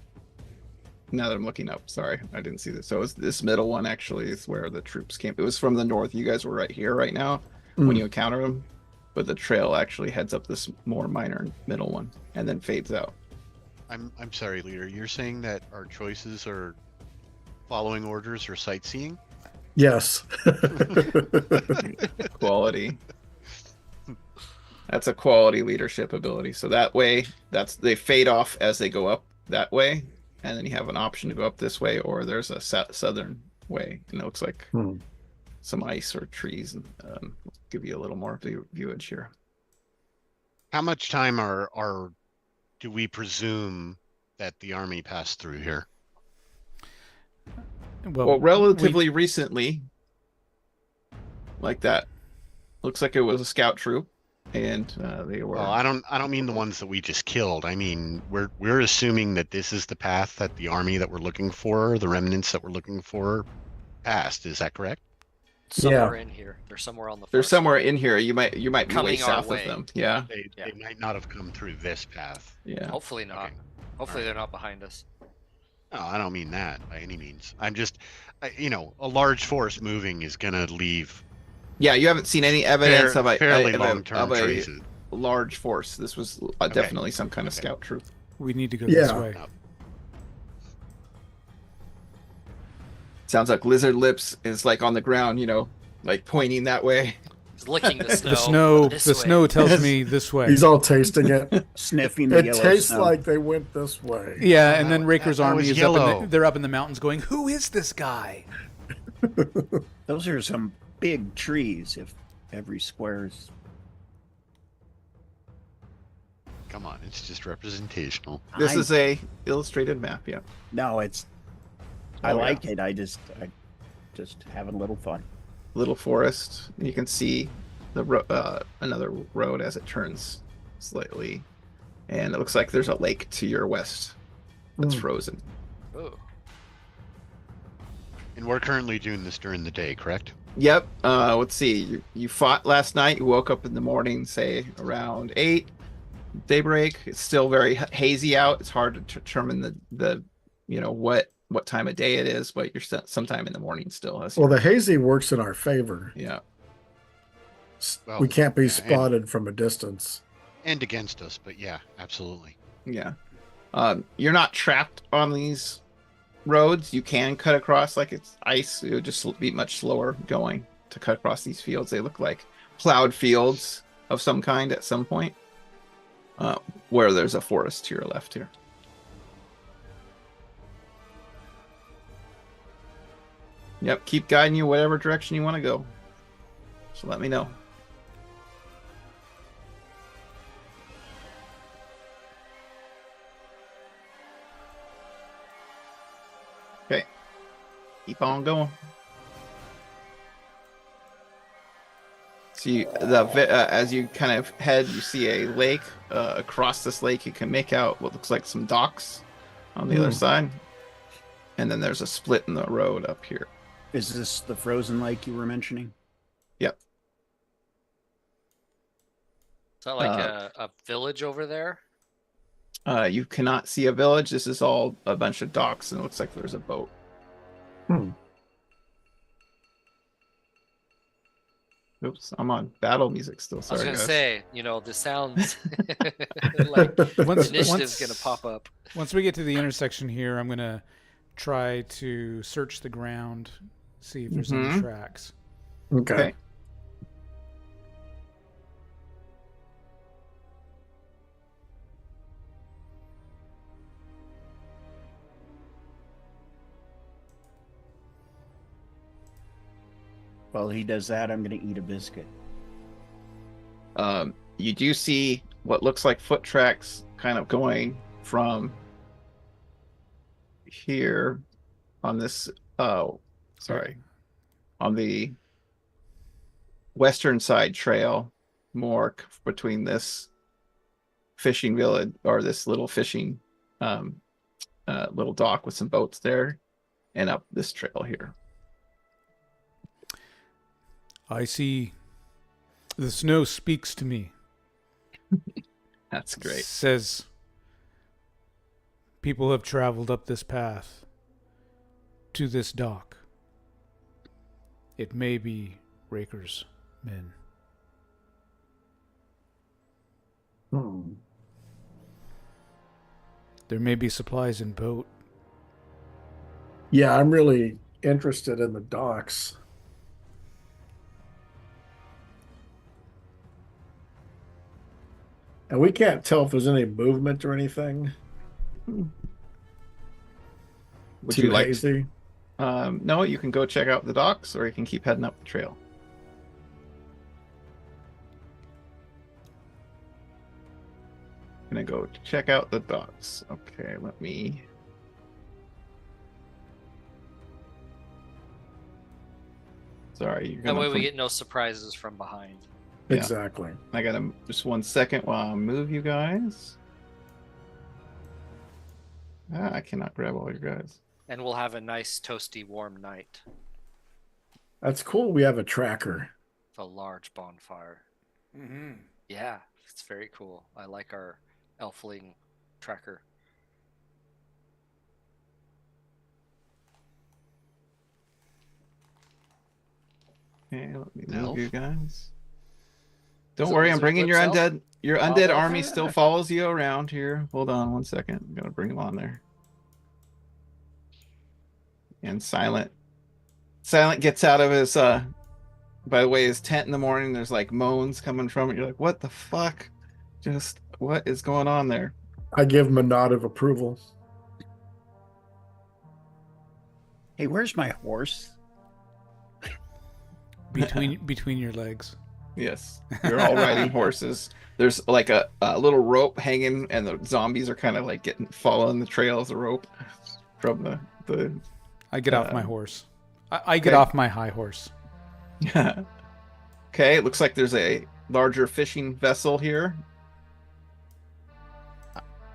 Now that I'm looking up, sorry, I didn't see this. So it's this middle one actually is where the troops came. It was from the north. You guys were right here right now when you encounter them, but the trail actually heads up this more minor middle one and then fades out. I'm sorry, leader. You're saying that our choices are following orders or sightseeing? Yes. Quality. That's a quality leadership ability. So that way, they fade off as they go up that way, and then you have an option to go up this way, or there's a southern way, and it looks like some ice or trees. And give you a little more viewage here. How much time do we presume that the army passed through here? Well, relatively recently, like that. Looks like it was a scout troop. And they were. Well, I don't mean the ones that we just killed. I mean, we're assuming that this is the path that the army that we're looking for, the remnants that we're looking for, passed. Is that correct? Somewhere in here. They're somewhere on the. They're somewhere in here. You might be way south of them. Yeah. They might not have come through this path. Yeah. Hopefully not. Okay. Hopefully they're not behind us. No, I don't mean that by any means. I'm just, a large force moving is gonna leave. Yeah, you haven't seen any evidence of a traces. Large force. This was definitely some kind of scout troop. We need to go this way. Sounds like Lizard Lips is like on the ground, like pointing that way. He's licking the snow. The snow tells me this way. He's all tasting it. Sniffing the yellow snow. It tastes like they went this way. Yeah, and then Raker's army is they're up in the mountains going, who is this guy? Those are some big trees if every square is. Come on, it's just representational. This is a illustrated map, yeah. No, it's I like it. I just having a little fun. Little forest. You can see the another road as it turns slightly, and it looks like there's a lake to your west that's frozen. Oh. And we're currently doing this during the day, correct? Yep. Let's see. You fought last night. You woke up in the morning, say around 8 daybreak. It's still very hazy out. It's hard to determine the what time of day it is, but you're sometime in the morning still. Well, the hazy works in our favor. Yeah. We can't be spotted from a distance. And against us, but yeah, absolutely. Yeah. You're not trapped on these roads. You can cut across like it's ice. It would just be much slower going to cut across these fields. They look like plowed fields of some kind at some point, where there's a forest to your left here. Yep, keep guiding you whatever direction you want to go. So let me know. Okay. Keep on going. So as you kind of head, you see a lake. Across this lake, you can make out what looks like some docks on the other side. And then there's a split in the road up here. Is this the frozen lake you were mentioning? Yep. Is that like a village over there? You cannot see a village. This is all a bunch of docks, and it looks like there's a boat. Oops, I'm on battle music still. Sorry, I was guys. say, the sounds like initiative's gonna pop up. Once we get to the intersection here, I'm gonna try to search the ground, see if there's any tracks. Okay. While he does that, I'm going to eat a biscuit. You do see what looks like foot tracks kind of going from here on this. Oh, sorry, on the western side trail, more between this fishing village or this little fishing little dock with some boats there, and up this trail here. I see. The snow speaks to me. That's great. Says people have traveled up this path to this dock. It may be Raker's men. There may be supplies in boat. Yeah, I'm really interested in the docks. And we can't tell if there's any movement or anything. Would Too you like hazy? No, you can go check out the docks, or you can keep heading up the trail. Gonna go check out the docks. Okay, let me. Sorry, you're That gonna way we get no surprises from behind. Yeah. Exactly. I gotta just 1 second while I move you guys. I cannot grab all your guys. And we'll have a nice, toasty, warm night. That's cool. We have a tracker. With a large bonfire. Mm-hmm. Yeah, it's very cool. I like our elfling tracker. Okay, let me move you guys. So Don't worry, I'm Wizard bringing your whips out? undead. Your undead army still follows you around here. Hold on 1 second. I'm gonna bring them on there. And Silent gets out of his by the way, his tent in the morning. There's like moans coming from it. You're like, what the fuck? Just what is going on there? I give him a nod of approval. Hey, where's my horse? Between your legs. Yes, you're all riding horses. There's like a little rope hanging, and the zombies are kind of like following the trail of the rope from the. I get off my horse. I get off my high horse. Okay, it looks like there's a larger fishing vessel here.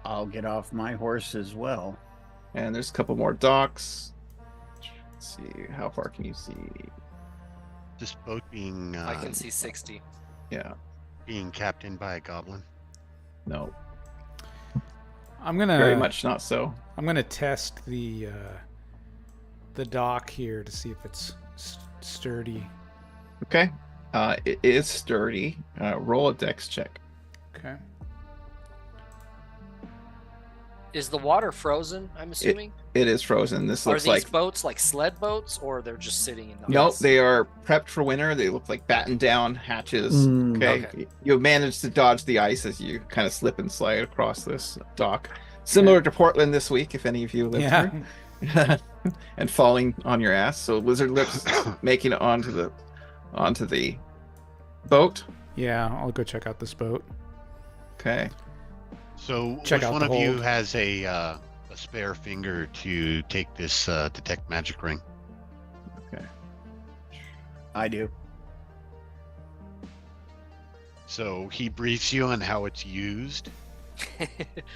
I'll get off my horse as well. And there's a couple more docks. Let's see, how far can you see? This boat being I can see 60. Yeah. being captained by a goblin. No. I'm gonna Very much not so. I'm gonna test the dock here to see if it's sturdy. Okay. It is sturdy. Roll a dex check. Okay. Is the water frozen, I'm assuming? It is frozen. This Are looks these like boats like sled boats, or they're just sitting in the no, ice? they are prepped for winter. They look like battened down hatches. Okay. You managed to dodge the ice as you kind of slip and slide across this dock. Similar to Portland this week, if any of you lived here. And falling on your ass. So Lizard Lips making it onto the boat. Yeah, I'll go check out this boat. Okay. So Check which out one the of you hold. has a spare finger to take this detect magic ring? Okay. I do. So he briefs you on how it's used.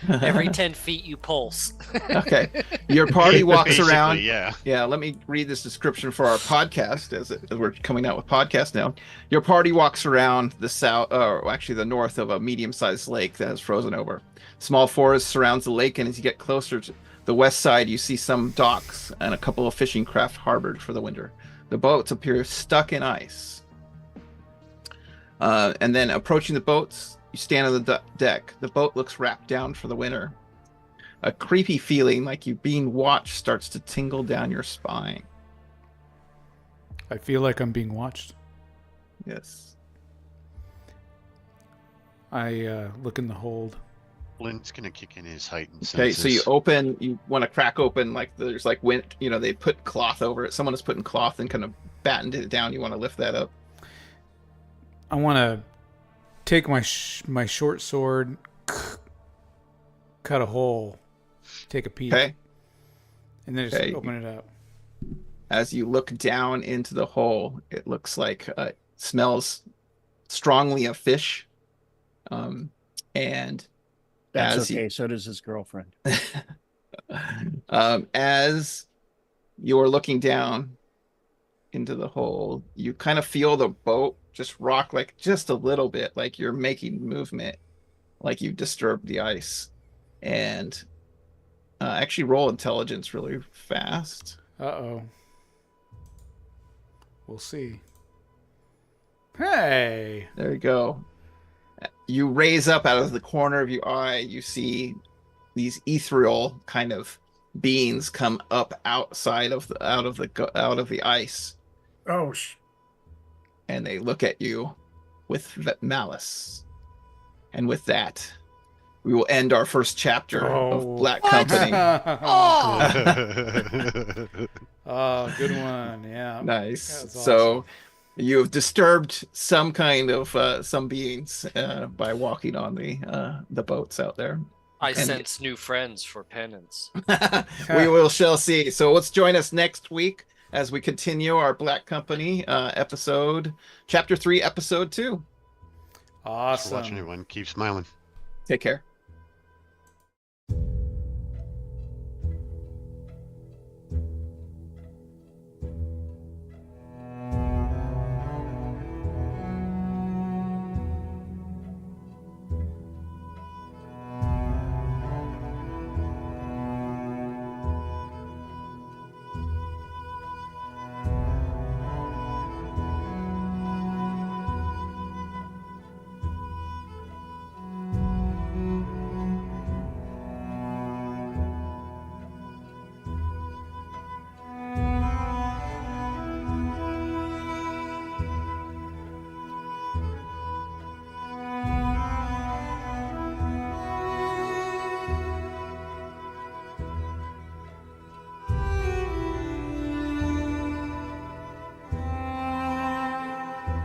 Every 10 feet you pulse. Okay. Your party walks Basically, around. Yeah. Yeah, let me read this description for our podcast as we're coming out with podcast now. Your party walks around the south, or actually the north of a medium-sized lake that has frozen over. Small forest surrounds the lake, and as you get closer to the west side, you see some docks and a couple of fishing craft harbored for the winter. The boats appear stuck in ice. And then approaching the boats, you stand on the deck. The boat looks wrapped down for the winter. A creepy feeling like you're being watched starts to tingle down your spine. I feel like I'm being watched. Yes. I look in the hold. Glenn's gonna kick in his heightened Okay, senses. so you want to crack open, like there's like wind, they put cloth over it. Someone is putting cloth and kind of battened it down. You want to lift that up. I want to take my short sword, cut a hole, take a peek. Okay. And then just open it up. As you look down into the hole, it looks like smells strongly of fish. And that's okay. So does his girlfriend. As you're looking down into the hole, you kind of feel the boat just rock like just a little bit, like you're making movement, like you've disturbed the ice. And actually roll intelligence really fast. Uh-oh. We'll see. Hey! There you go. You raise up out of the corner of your eye, you see these ethereal kind of beings come up outside of the ice. Oh, and they look at you with malice. And with that, we will end our first chapter of Black Company. Oh, good one. Yeah. Nice. Awesome. So you have disturbed some kind of some beings by walking on the boats out there. I sense new friends for penance. shall see. So let's join us next week as we continue our Black Company episode, Chapter 3, Episode 2. Awesome. Thanks for watching, everyone. Keep smiling. Take care.